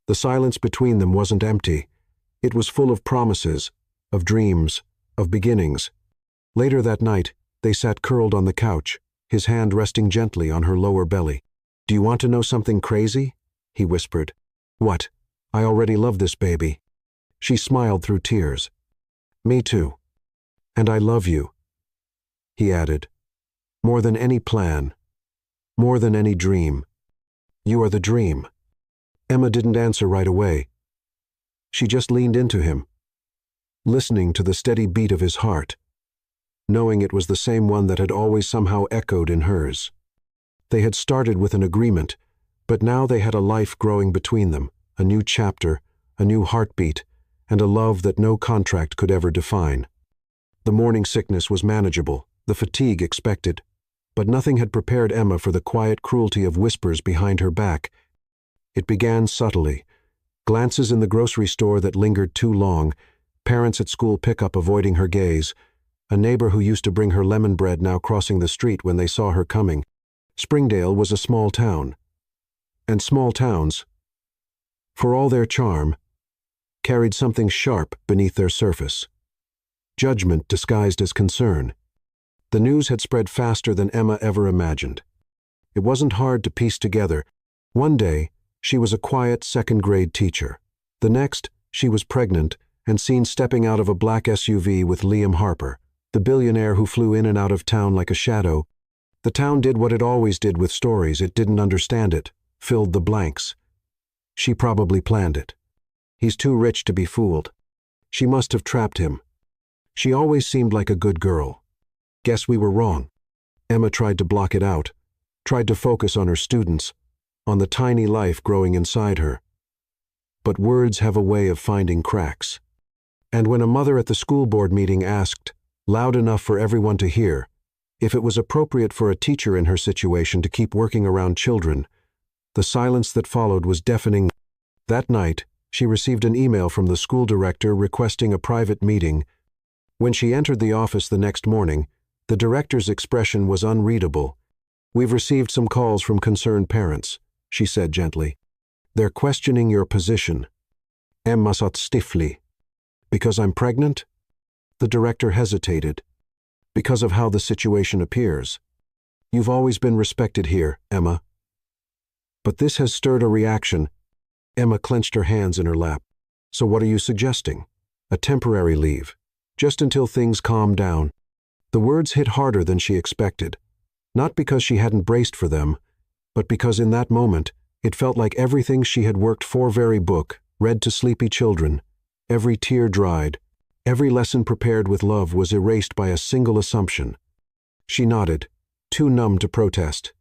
Speaker 1: The silence between them wasn't empty. It was full of promises, of dreams, of beginnings. Later that night, they sat curled on the couch, his hand resting gently on her lower belly. "Do you want to know something crazy?" he whispered. "What? I already love this baby." She smiled through tears. "Me too. And I love you," he added. "More than any plan. More than any dream. You are the dream." Emma didn't answer right away. She just leaned into him, listening to the steady beat of his heart, knowing it was the same one that had always somehow echoed in hers. They had started with an agreement, but now they had a life growing between them, a new chapter, a new heartbeat, and a love that no contract could ever define. The morning sickness was manageable, the fatigue expected, but nothing had prepared Emma for the quiet cruelty of whispers behind her back. It began subtly. Glances in the grocery store that lingered too long, parents at school pickup avoiding her gaze, a neighbor who used to bring her lemon bread now crossing the street when they saw her coming. Springdale was a small town. And small towns, for all their charm, carried something sharp beneath their surface. Judgment disguised as concern. The news had spread faster than Emma ever imagined. It wasn't hard to piece together. One day, she was a quiet second-grade teacher. The next, she was pregnant and seen stepping out of a black SUV with Liam Harper, the billionaire who flew in and out of town like a shadow. The town did what it always did with stories. It didn't understand it, filled the blanks. She probably planned it. He's too rich to be fooled. She must have trapped him. She always seemed like a good girl. Guess we were wrong. Emma tried to block it out, tried to focus on her students, on the tiny life growing inside her. But words have a way of finding cracks. And when a mother at the school board meeting asked, loud enough for everyone to hear. If it was appropriate for a teacher in her situation to keep working around children, the silence that followed was deafening. That night, she received an email from the school director requesting a private meeting. When she entered the office the next morning, the director's expression was unreadable. "We've received some calls from concerned parents," she said gently. "They're questioning your position." Emma sat stiffly. "Because I'm pregnant?" The director hesitated. "Because of how the situation appears. You've always been respected here, Emma." "But this has stirred a reaction." Emma clenched her hands in her lap. "So what are you suggesting? A temporary leave, just until things calm down?" The words hit harder than she expected, not because she hadn't braced for them, but because in that moment it felt like everything she had worked for, very book, read to sleepy children, every tear dried, every lesson prepared with love was erased by a single assumption. She nodded, too numb to protest.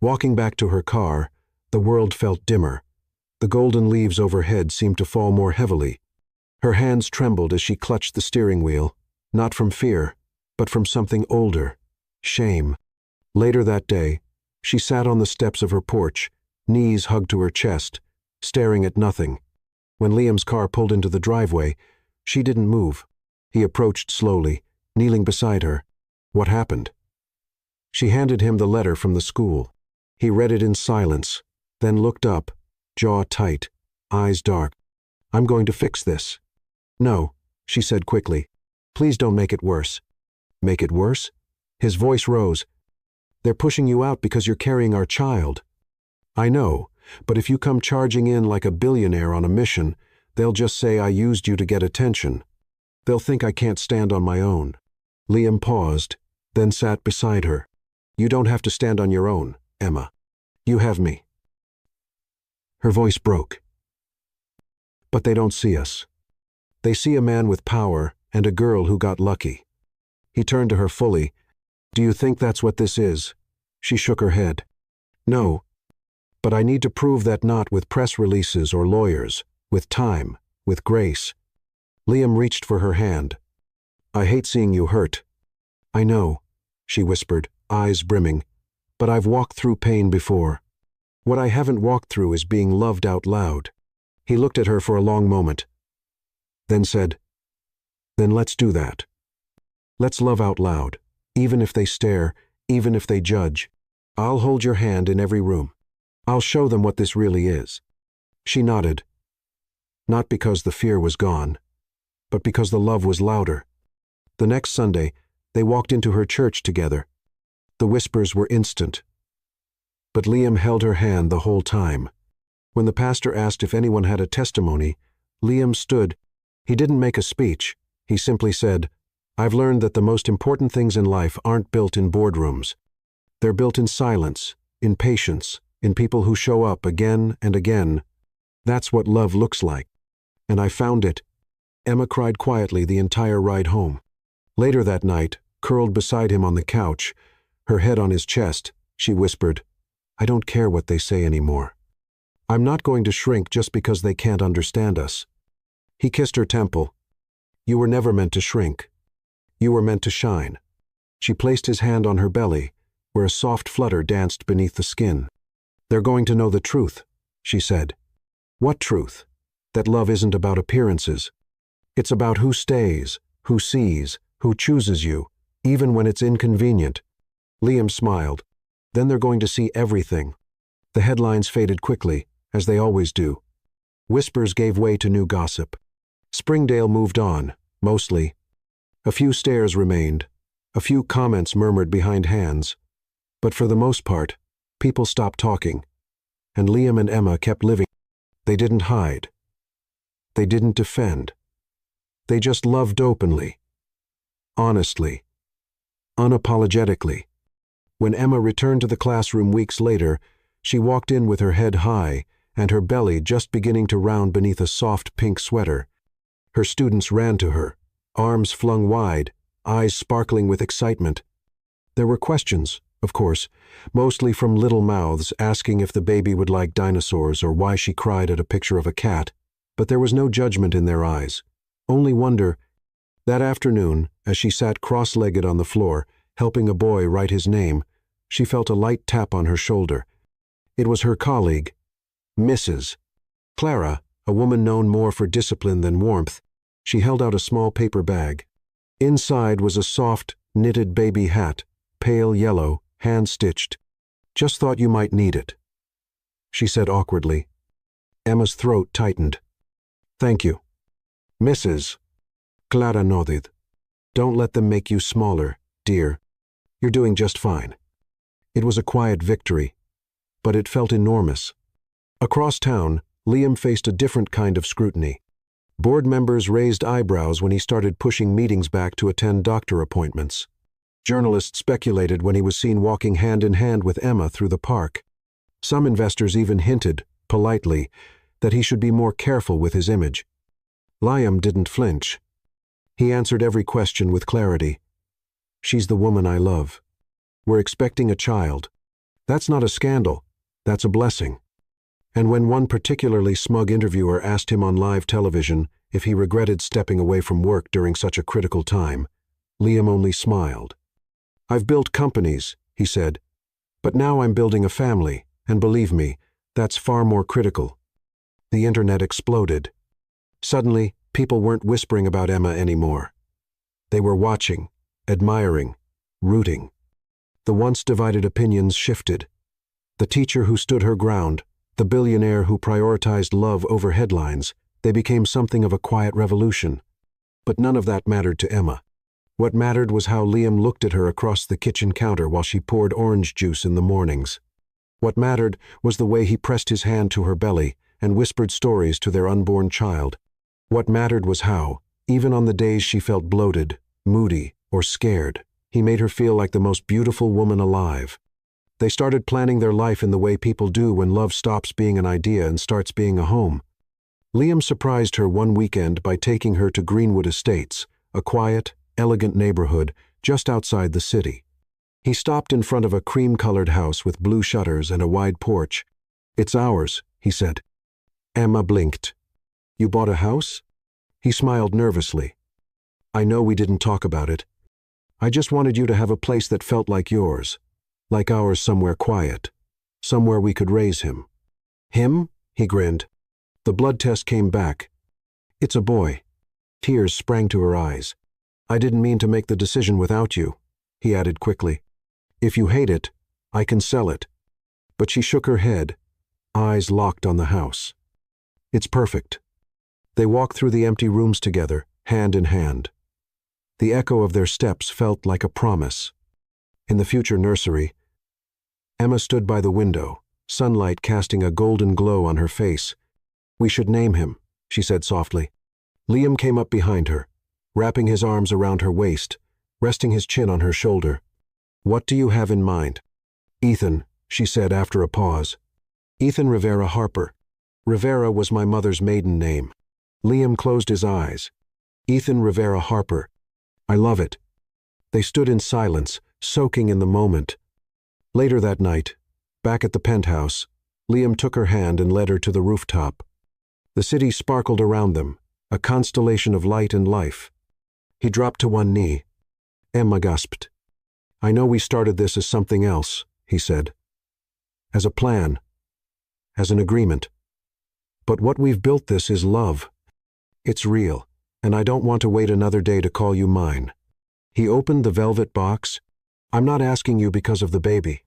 Speaker 1: Walking back to her car, the world felt dimmer. The golden leaves overhead seemed to fall more heavily. Her hands trembled as she clutched the steering wheel, not from fear, but from something older, shame. Later that day, she sat on the steps of her porch, knees hugged to her chest, staring at nothing. When Liam's car pulled into the driveway, she didn't move. He approached slowly, kneeling beside her. "What happened?" She handed him the letter from the school. He read it in silence, then looked up, jaw tight, eyes dark. "I'm going to fix this." "No," she said quickly. "Please don't make it worse." "Make it worse?" His voice rose. "They're pushing you out because you're carrying our child." "I know, but if you come charging in like a billionaire on a mission, they'll just say I used you to get attention. They'll think I can't stand on my own." Liam paused, then sat beside her. "You don't have to stand on your own, Emma. You have me." Her voice broke. "But they don't see us. They see a man with power and a girl who got lucky." He turned to her fully. "Do you think that's what this is?" She shook her head. "No, but I need to prove that not with press releases or lawyers, with time, with grace." Liam reached for her hand. "I hate seeing you hurt." "I know," she whispered, eyes brimming, "but I've walked through pain before. What I haven't walked through is being loved out loud." He looked at her for a long moment, then said, "Then let's do that. Let's love out loud, even if they stare, even if they judge. I'll hold your hand in every room. I'll show them what this really is." She nodded, not because the fear was gone, but because the love was louder. The next Sunday, they walked into her church together. The whispers were instant, but Liam held her hand the whole time. When the pastor asked if anyone had a testimony, Liam stood. He didn't make a speech. He simply said, "I've learned that the most important things in life aren't built in boardrooms. They're built in silence, in patience, in people who show up again and again. That's what love looks like. And I found it." Emma cried quietly the entire ride home. Later that night, curled beside him on the couch, her head on his chest, she whispered, "I don't care what they say anymore. I'm not going to shrink just because they can't understand us." He kissed her temple. "You were never meant to shrink. You were meant to shine." She placed his hand on her belly, where a soft flutter danced beneath the skin. "They're going to know the truth," she said. "What truth? That love isn't about appearances. It's about who stays, who sees, who chooses you, even when it's inconvenient." Liam smiled. "Then they're going to see everything." The headlines faded quickly, as they always do. Whispers gave way to new gossip. Springdale moved on, mostly. A few stares remained, a few comments murmured behind hands. But for the most part, people stopped talking, and Liam and Emma kept living. They didn't hide. They didn't defend. They just loved openly, honestly, unapologetically. When Emma returned to the classroom weeks later, she walked in with her head high and her belly just beginning to round beneath a soft pink sweater. Her students ran to her, arms flung wide, eyes sparkling with excitement. There were questions, of course, mostly from little mouths asking if the baby would like dinosaurs or why she cried at a picture of a cat, but there was no judgment in their eyes, only wonder. That afternoon, as she sat cross-legged on the floor, helping a boy write his name, she felt a light tap on her shoulder. It was her colleague, Mrs. Clara, a woman known more for discipline than warmth. She held out a small paper bag. Inside was a soft, knitted baby hat, pale yellow, hand-stitched. "Just thought you might need it," she said awkwardly. Emma's throat tightened. "Thank you." Mrs. Clara nodded. "Don't let them make you smaller, dear. You're doing just fine." It was a quiet victory, but it felt enormous. Across town, Liam faced a different kind of scrutiny. Board members raised eyebrows when he started pushing meetings back to attend doctor appointments. Journalists speculated when he was seen walking hand in hand with Emma through the park. Some investors even hinted, politely, that he should be more careful with his image. Liam didn't flinch. He answered every question with clarity. "She's the woman I love. We're expecting a child. That's not a scandal. That's a blessing." And when one particularly smug interviewer asked him on live television if he regretted stepping away from work during such a critical time, Liam only smiled. "I've built companies," he said, "but now I'm building a family, and believe me, that's far more critical." The internet exploded. Suddenly, people weren't whispering about Emma anymore. They were watching, admiring, rooting. The once divided opinions shifted. The teacher who stood her ground, the billionaire who prioritized love over headlines, they became something of a quiet revolution. But none of that mattered to Emma. What mattered was how Liam looked at her across the kitchen counter while she poured orange juice in the mornings. What mattered was the way he pressed his hand to her belly and whispered stories to their unborn child. What mattered was how, even on the days she felt bloated, moody, or scared, he made her feel like the most beautiful woman alive. They started planning their life in the way people do when love stops being an idea and starts being a home. Liam surprised her one weekend by taking her to Greenwood Estates, a quiet, elegant neighborhood just outside the city. He stopped in front of a cream-colored house with blue shutters and a wide porch. "It's ours," he said. Emma blinked. "You bought a house?" He smiled nervously. "I know we didn't talk about it. I just wanted you to have a place that felt like yours. Like ours, somewhere quiet. Somewhere we could raise him." "Him?" he grinned. The blood test came back. "It's a boy." Tears sprang to her eyes. "I didn't mean to make the decision without you," he added quickly. "If you hate it, I can sell it." But she shook her head, eyes locked on the house. "It's perfect." They walked through the empty rooms together, hand in hand. The echo of their steps felt like a promise. In the future nursery, Emma stood by the window, sunlight casting a golden glow on her face. "We should name him," she said softly. Liam came up behind her, wrapping his arms around her waist, resting his chin on her shoulder. "What do you have in mind?" "Ethan," she said after a pause. "Ethan Rivera Harper. Rivera was my mother's maiden name." Liam closed his eyes. "Ethan Rivera Harper. I love it." They stood in silence, soaking in the moment. Later that night, back at the penthouse, Liam took her hand and led her to the rooftop. The city sparkled around them, a constellation of light and life. He dropped to one knee. Emma gasped. "I know we started this as something else," he said. "As a plan. As an agreement. But what we've built this is love. It's real, and I don't want to wait another day to call you mine." He opened the velvet box. "I'm not asking you because of the baby.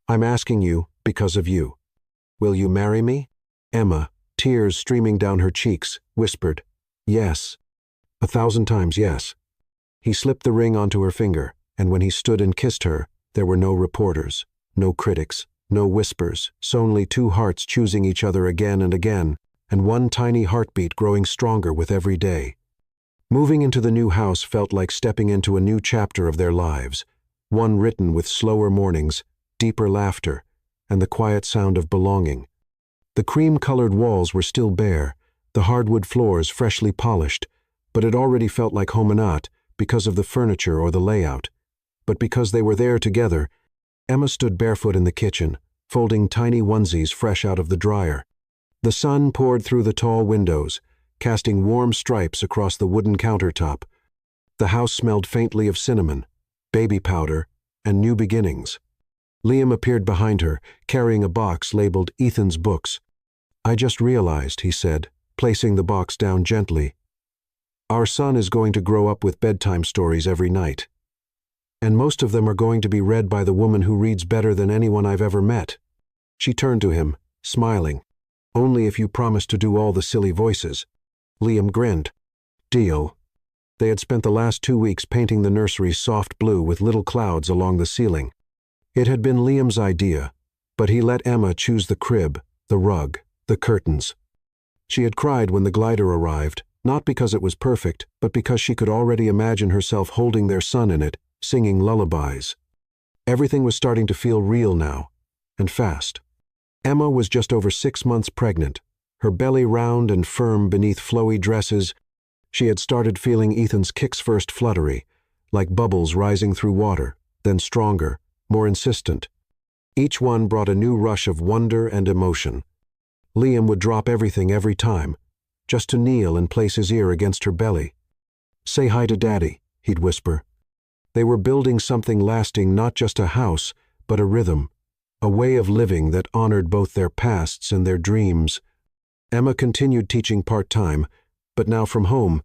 Speaker 1: I'm asking you because of you. Will you marry me?" Emma, tears streaming down her cheeks, whispered, "Yes. 1,000 times yes." He slipped the ring onto her finger, and when he stood and kissed her, there were no reporters, no critics, no whispers, only two hearts choosing each other again and again, and one tiny heartbeat growing stronger with every day. Moving into the new house felt like stepping into a new chapter of their lives, one written with slower mornings, deeper laughter, and the quiet sound of belonging. The cream-colored walls were still bare, the hardwood floors freshly polished, but it already felt like home, not because of the furniture or the layout, but because they were there together. Emma stood barefoot in the kitchen, folding tiny onesies fresh out of the dryer. The sun poured through the tall windows, casting warm stripes across the wooden countertop. The house smelled faintly of cinnamon, baby powder, and new beginnings. Liam appeared behind her, carrying a box labeled Ethan's Books. "I just realized," he said, placing the box down gently. "Our son is going to grow up with bedtime stories every night. And most of them are going to be read by the woman who reads better than anyone I've ever met." She turned to him, smiling. "Only if you promise to do all the silly voices." Liam grinned. "Deal." They had spent the last 2 weeks painting the nursery soft blue with little clouds along the ceiling. It had been Liam's idea, but he let Emma choose the crib, the rug, the curtains. She had cried when the glider arrived, not because it was perfect, but because she could already imagine herself holding their son in it, singing lullabies. Everything was starting to feel real now, and fast. Emma was just over 6 months pregnant, her belly round and firm beneath flowy dresses. She had started feeling Ethan's kicks first fluttery, like bubbles rising through water, then stronger, more insistent. Each one brought a new rush of wonder and emotion. Liam would drop everything every time, just to kneel and place his ear against her belly. "Say hi to Daddy," he'd whisper. They were building something lasting, not just a house, but a rhythm, a way of living that honored both their pasts and their dreams. Emma continued teaching part-time, but now from home.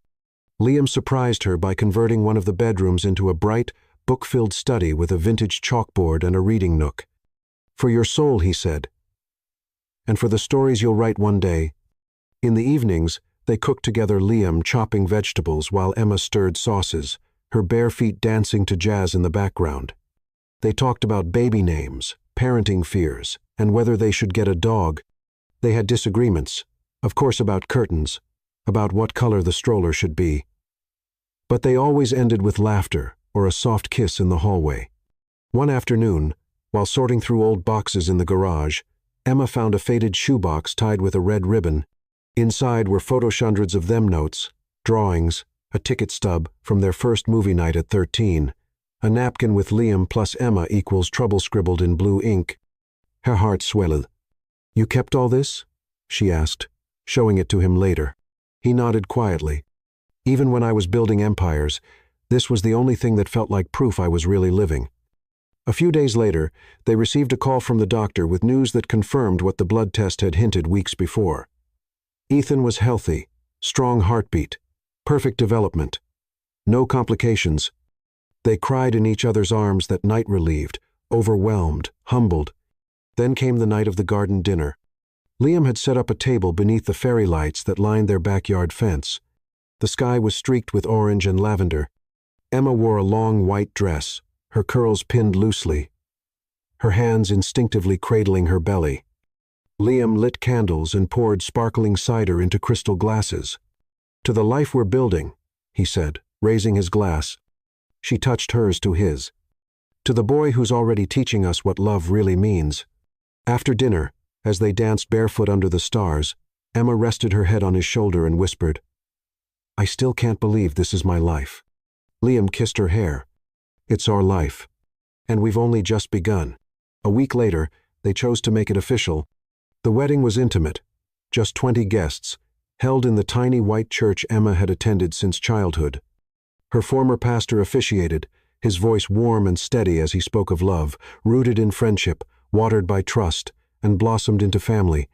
Speaker 1: Liam surprised her by converting one of the bedrooms into a bright, book-filled study with a vintage chalkboard and a reading nook. "For your soul," he said, "and for the stories you'll write one day." In the evenings, they cooked together, Liam chopping vegetables while Emma stirred sauces, her bare feet dancing to jazz in the background. They talked about baby names, parenting fears, and whether they should get a dog. They had disagreements, of course, about curtains, about what color the stroller should be. But they always ended with laughter or a soft kiss in the hallway. One afternoon, while sorting through old boxes in the garage, Emma found a faded shoebox tied with a red ribbon. Inside were photoshundreds of them notes, drawings, a ticket stub from their first movie night at 13, a napkin with Liam plus Emma equals trouble scribbled in blue ink. Her heart swelled. "You kept all this?" she asked, showing it to him later. He nodded quietly. "Even when I was building empires, this was the only thing that felt like proof I was really living." A few days later, they received a call from the doctor with news that confirmed what the blood test had hinted weeks before. Ethan was healthy, strong heartbeat, perfect development, no complications. They cried in each other's arms that night, relieved, overwhelmed, humbled. Then came the night of the garden dinner. Liam had set up a table beneath the fairy lights that lined their backyard fence. The sky was streaked with orange and lavender. Emma wore a long white dress, her curls pinned loosely, her hands instinctively cradling her belly. Liam lit candles and poured sparkling cider into crystal glasses. "To the life we're building," he said, raising his glass. She touched hers to his. "To the boy who's already teaching us what love really means." After dinner, as they danced barefoot under the stars, Emma rested her head on his shoulder and whispered, "I still can't believe this is my life." Liam kissed her hair. "It's our life. And we've only just begun." A week later, they chose to make it official. The wedding was intimate, just 20 guests, held in the tiny white church Emma had attended since childhood. Her former pastor officiated, his voice warm and steady as he spoke of love, rooted in friendship, watered by trust, and blossomed into family.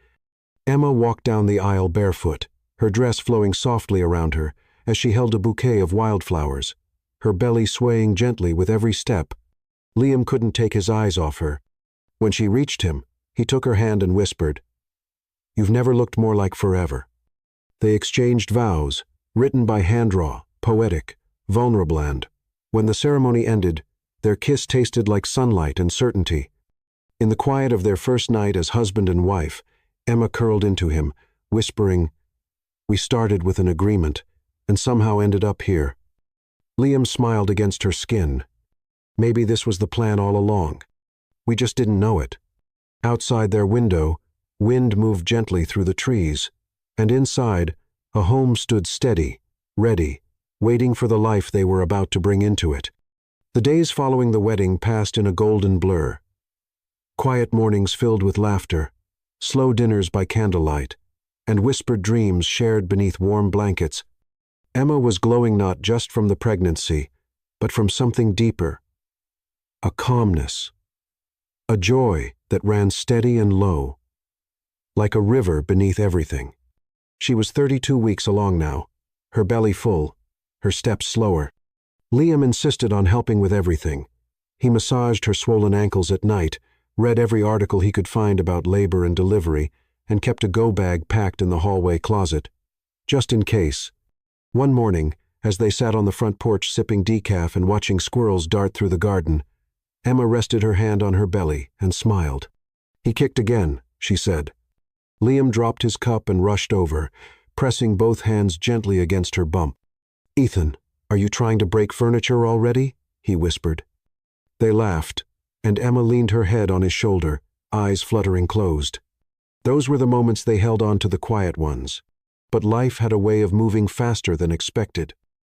Speaker 1: Emma walked down the aisle barefoot, her dress flowing softly around her as she held a bouquet of wildflowers, her belly swaying gently with every step. Liam couldn't take his eyes off her. When she reached him, he took her hand and whispered, "You've never looked more like forever." They exchanged vows, written by hand-draw, poetic, vulnerable, and, when the ceremony ended, their kiss tasted like sunlight and certainty. In the quiet of their first night as husband and wife, Emma curled into him, whispering, "We started with an agreement, and somehow ended up here." Liam smiled against her skin. Maybe this was the plan all along. We just didn't know it. Outside their window, wind moved gently through the trees, and inside, a home stood steady, ready, waiting for the life they were about to bring into it. The days following the wedding passed in a golden blur. Quiet mornings filled with laughter, slow dinners by candlelight, and whispered dreams shared beneath warm blankets. Emma was glowing not just from the pregnancy, but from something deeper. A calmness. A joy that ran steady and low, like a river beneath everything. She was 32 weeks along now, her belly full, her steps slower. Liam insisted on helping with everything. He massaged her swollen ankles at night, read every article he could find about labor and delivery, and kept a go-bag packed in the hallway closet, just in case. One morning, as they sat on the front porch sipping decaf and watching squirrels dart through the garden, Emma rested her hand on her belly and smiled. "He kicked again," she said. Liam dropped his cup and rushed over, pressing both hands gently against her bump. "Ethan, are you trying to break furniture already?" he whispered. They laughed, and Emma leaned her head on his shoulder, eyes fluttering closed. Those were the moments they held on to, the quiet ones. But life had a way of moving faster than expected.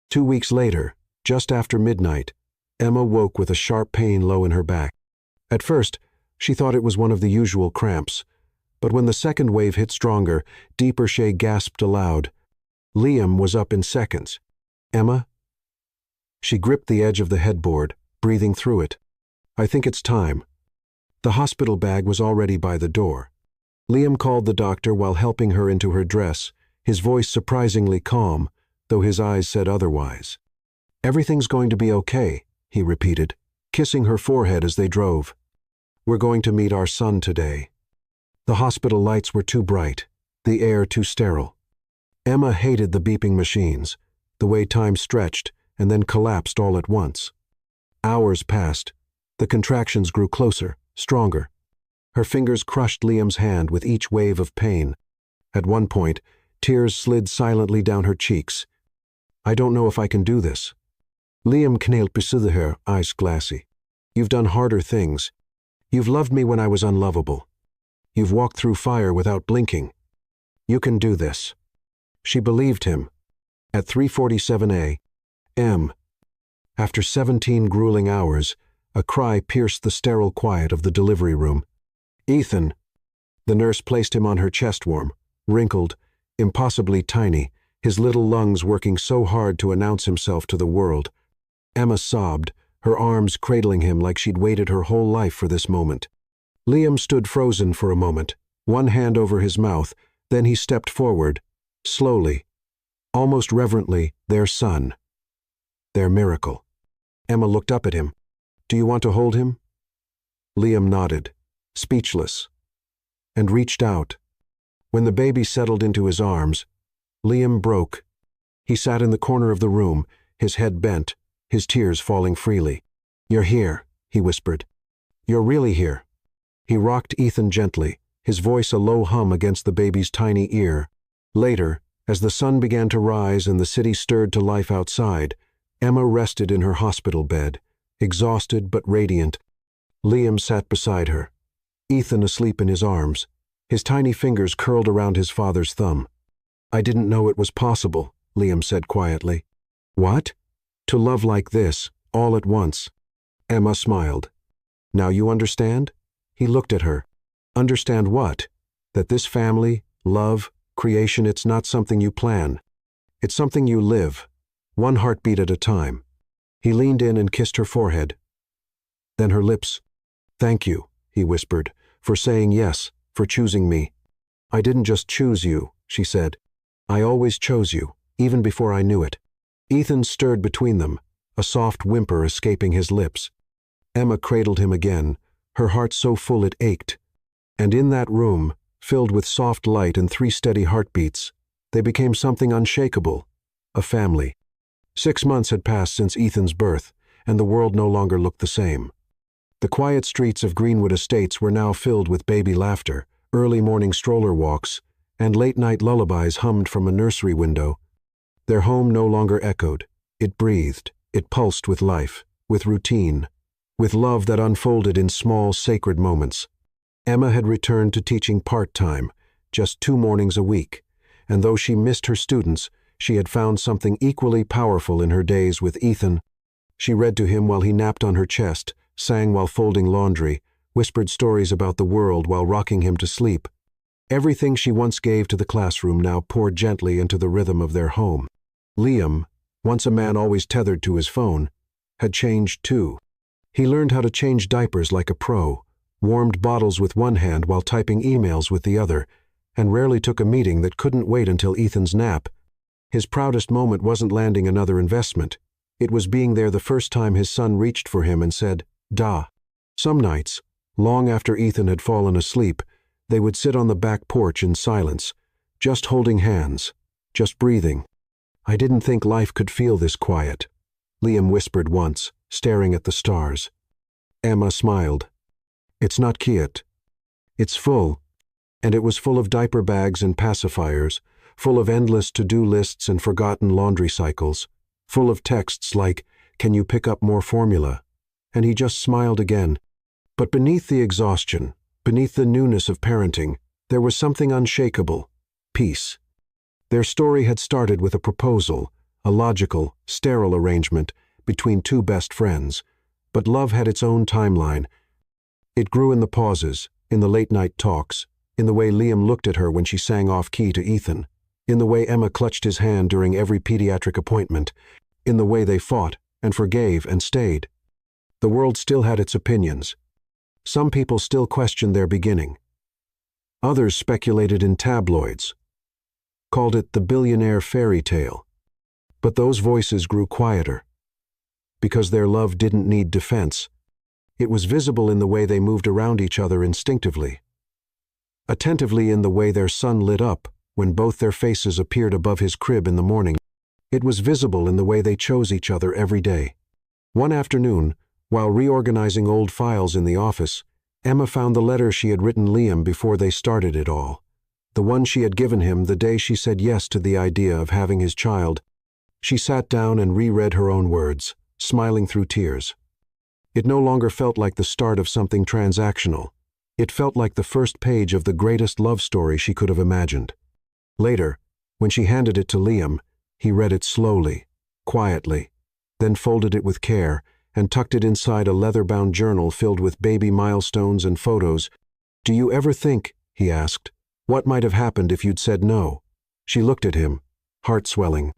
Speaker 1: 2 weeks later, just after midnight, Emma woke with a sharp pain low in her back. At first, she thought it was one of the usual cramps, but when the second wave hit stronger, deeper, she gasped aloud. Liam was up in seconds. "Emma?" She gripped the edge of the headboard, breathing through it. "I think it's time." The hospital bag was already by the door. Liam called the doctor while helping her into her dress, his voice surprisingly calm, though his eyes said otherwise. "Everything's going to be okay," he repeated, kissing her forehead as they drove. "We're going to meet our son today." The hospital lights were too bright, the air too sterile. Emma hated the beeping machines, the way time stretched and then collapsed all at once. Hours passed. The contractions grew closer, stronger. Her fingers crushed Liam's hand with each wave of pain. At one point, tears slid silently down her cheeks. "I don't know if I can do this." Liam knelt beside her, eyes glassy. "You've done harder things. You've loved me when I was unlovable. You've walked through fire without blinking. You can do this." She believed him. At 3:47 a.m., after 17 grueling hours, a cry pierced the sterile quiet of the delivery room. "Ethan!" The nurse placed him on her chest warm, wrinkled, impossibly tiny, his little lungs working so hard to announce himself to the world. Emma sobbed, her arms cradling him like she'd waited her whole life for this moment. Liam stood frozen for a moment, one hand over his mouth, then he stepped forward, slowly, almost reverently, their son. Their miracle. Emma looked up at him. "Do you want to hold him?" Liam nodded, speechless, and reached out. When the baby settled into his arms, Liam broke. He sat in the corner of the room, his head bent, his tears falling freely. "You're here," he whispered. "You're really here." He rocked Ethan gently, his voice a low hum against the baby's tiny ear. Later, as the sun began to rise and the city stirred to life outside, Emma rested in her hospital bed, exhausted but radiant. Liam sat beside her, Ethan asleep in his arms, his tiny fingers curled around his father's thumb. "I didn't know it was possible," Liam said quietly. "What?" "To love like this, all at once." Emma smiled. "Now you understand?" He looked at her. "Understand what? That this family, love, creation, it's not something you plan. It's something you live, one heartbeat at a time." He leaned in and kissed her forehead. Then her lips. "Thank you," he whispered, "for saying yes, for choosing me." "I didn't just choose you," she said. "I always chose you, even before I knew it." Ethan stirred between them, a soft whimper escaping his lips. Emma cradled him again, her heart so full it ached. And in that room, filled with soft light and 3 steady heartbeats, they became something unshakable, a family. 6 months had passed since Ethan's birth, and the world no longer looked the same. The quiet streets of Greenwood Estates were now filled with baby laughter, early morning stroller walks, and late-night lullabies hummed from a nursery window. Their home no longer echoed. It breathed, it pulsed with life, with routine, with love that unfolded in small, sacred moments. Emma had returned to teaching part-time, just 2 mornings a week, and though she missed her students, she had found something equally powerful in her days with Ethan. She read to him while he napped on her chest, sang while folding laundry, whispered stories about the world while rocking him to sleep. Everything she once gave to the classroom now poured gently into the rhythm of their home. Liam, once a man always tethered to his phone, had changed too. He learned how to change diapers like a pro, warmed bottles with one hand while typing emails with the other, and rarely took a meeting that couldn't wait until Ethan's nap. His proudest moment wasn't landing another investment. It was being there the first time his son reached for him and said, "Da." Some nights, long after Ethan had fallen asleep, they would sit on the back porch in silence, just holding hands, just breathing. "I didn't think life could feel this quiet," Liam whispered once, staring at the stars. Emma smiled. "It's not cute. It's full." And it was full of diaper bags and pacifiers, full of endless to-do lists and forgotten laundry cycles, full of texts like, "Can you pick up more formula?" And he just smiled again. But beneath the exhaustion, beneath the newness of parenting, there was something unshakable: peace. Their story had started with a proposal, a logical, sterile arrangement between two best friends, but love had its own timeline. It grew in the pauses, in the late-night talks, in the way Liam looked at her when she sang off-key to Ethan, in the way Emma clutched his hand during every pediatric appointment, in the way they fought and forgave and stayed. The world still had its opinions. Some people still questioned their beginning. Others speculated in tabloids, called it the billionaire fairy tale. But those voices grew quieter, because their love didn't need defense. It was visible in the way they moved around each other instinctively, attentively in the way their son lit up when both their faces appeared above his crib in the morning. It was visible in the way they chose each other every day. One afternoon, while reorganizing old files in the office, Emma found the letter she had written Liam before they started it all, the one she had given him the day she said yes to the idea of having his child. She sat down and reread her own words, smiling through tears. It no longer felt like the start of something transactional. It felt like the first page of the greatest love story she could have imagined. Later, when she handed it to Liam, he read it slowly, quietly, then folded it with care and tucked it inside a leather-bound journal filled with baby milestones and photos. "Do you ever think," he asked, "what might have happened if you'd said no?" She looked at him, heart swelling.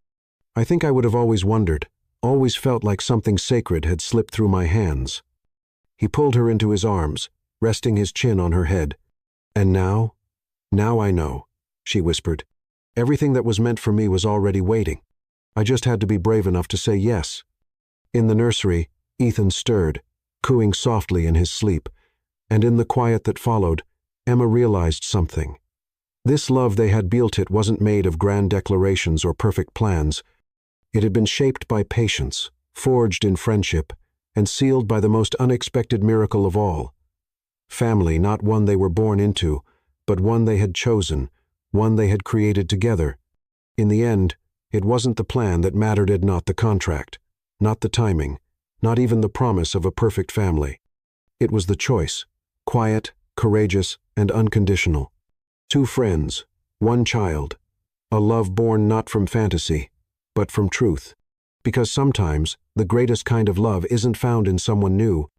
Speaker 1: "I think I would have always wondered, always felt like something sacred had slipped through my hands." He pulled her into his arms, resting his chin on her head. "And now? Now I know," she whispered. "Everything that was meant for me was already waiting. I just had to be brave enough to say yes." In the nursery, Ethan stirred, cooing softly in his sleep, and in the quiet that followed, Emma realized something. This love they had built it wasn't made of grand declarations or perfect plans. It had been shaped by patience, forged in friendship, and sealed by the most unexpected miracle of all. Family, not one they were born into, but one they had chosen, one they had created together. In the end, it wasn't the plan that mattered, and not the contract, not the timing, not even the promise of a perfect family. It was the choice, quiet, courageous, and unconditional. Two friends, one child, a love born not from fantasy, but from truth. Because sometimes, the greatest kind of love isn't found in someone new.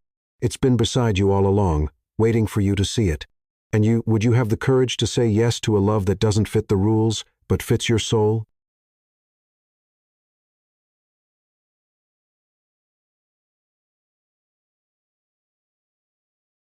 Speaker 1: It's been beside you all along, waiting for you to see it. And would you have the courage to say yes to a love that doesn't fit the rules, but fits your soul?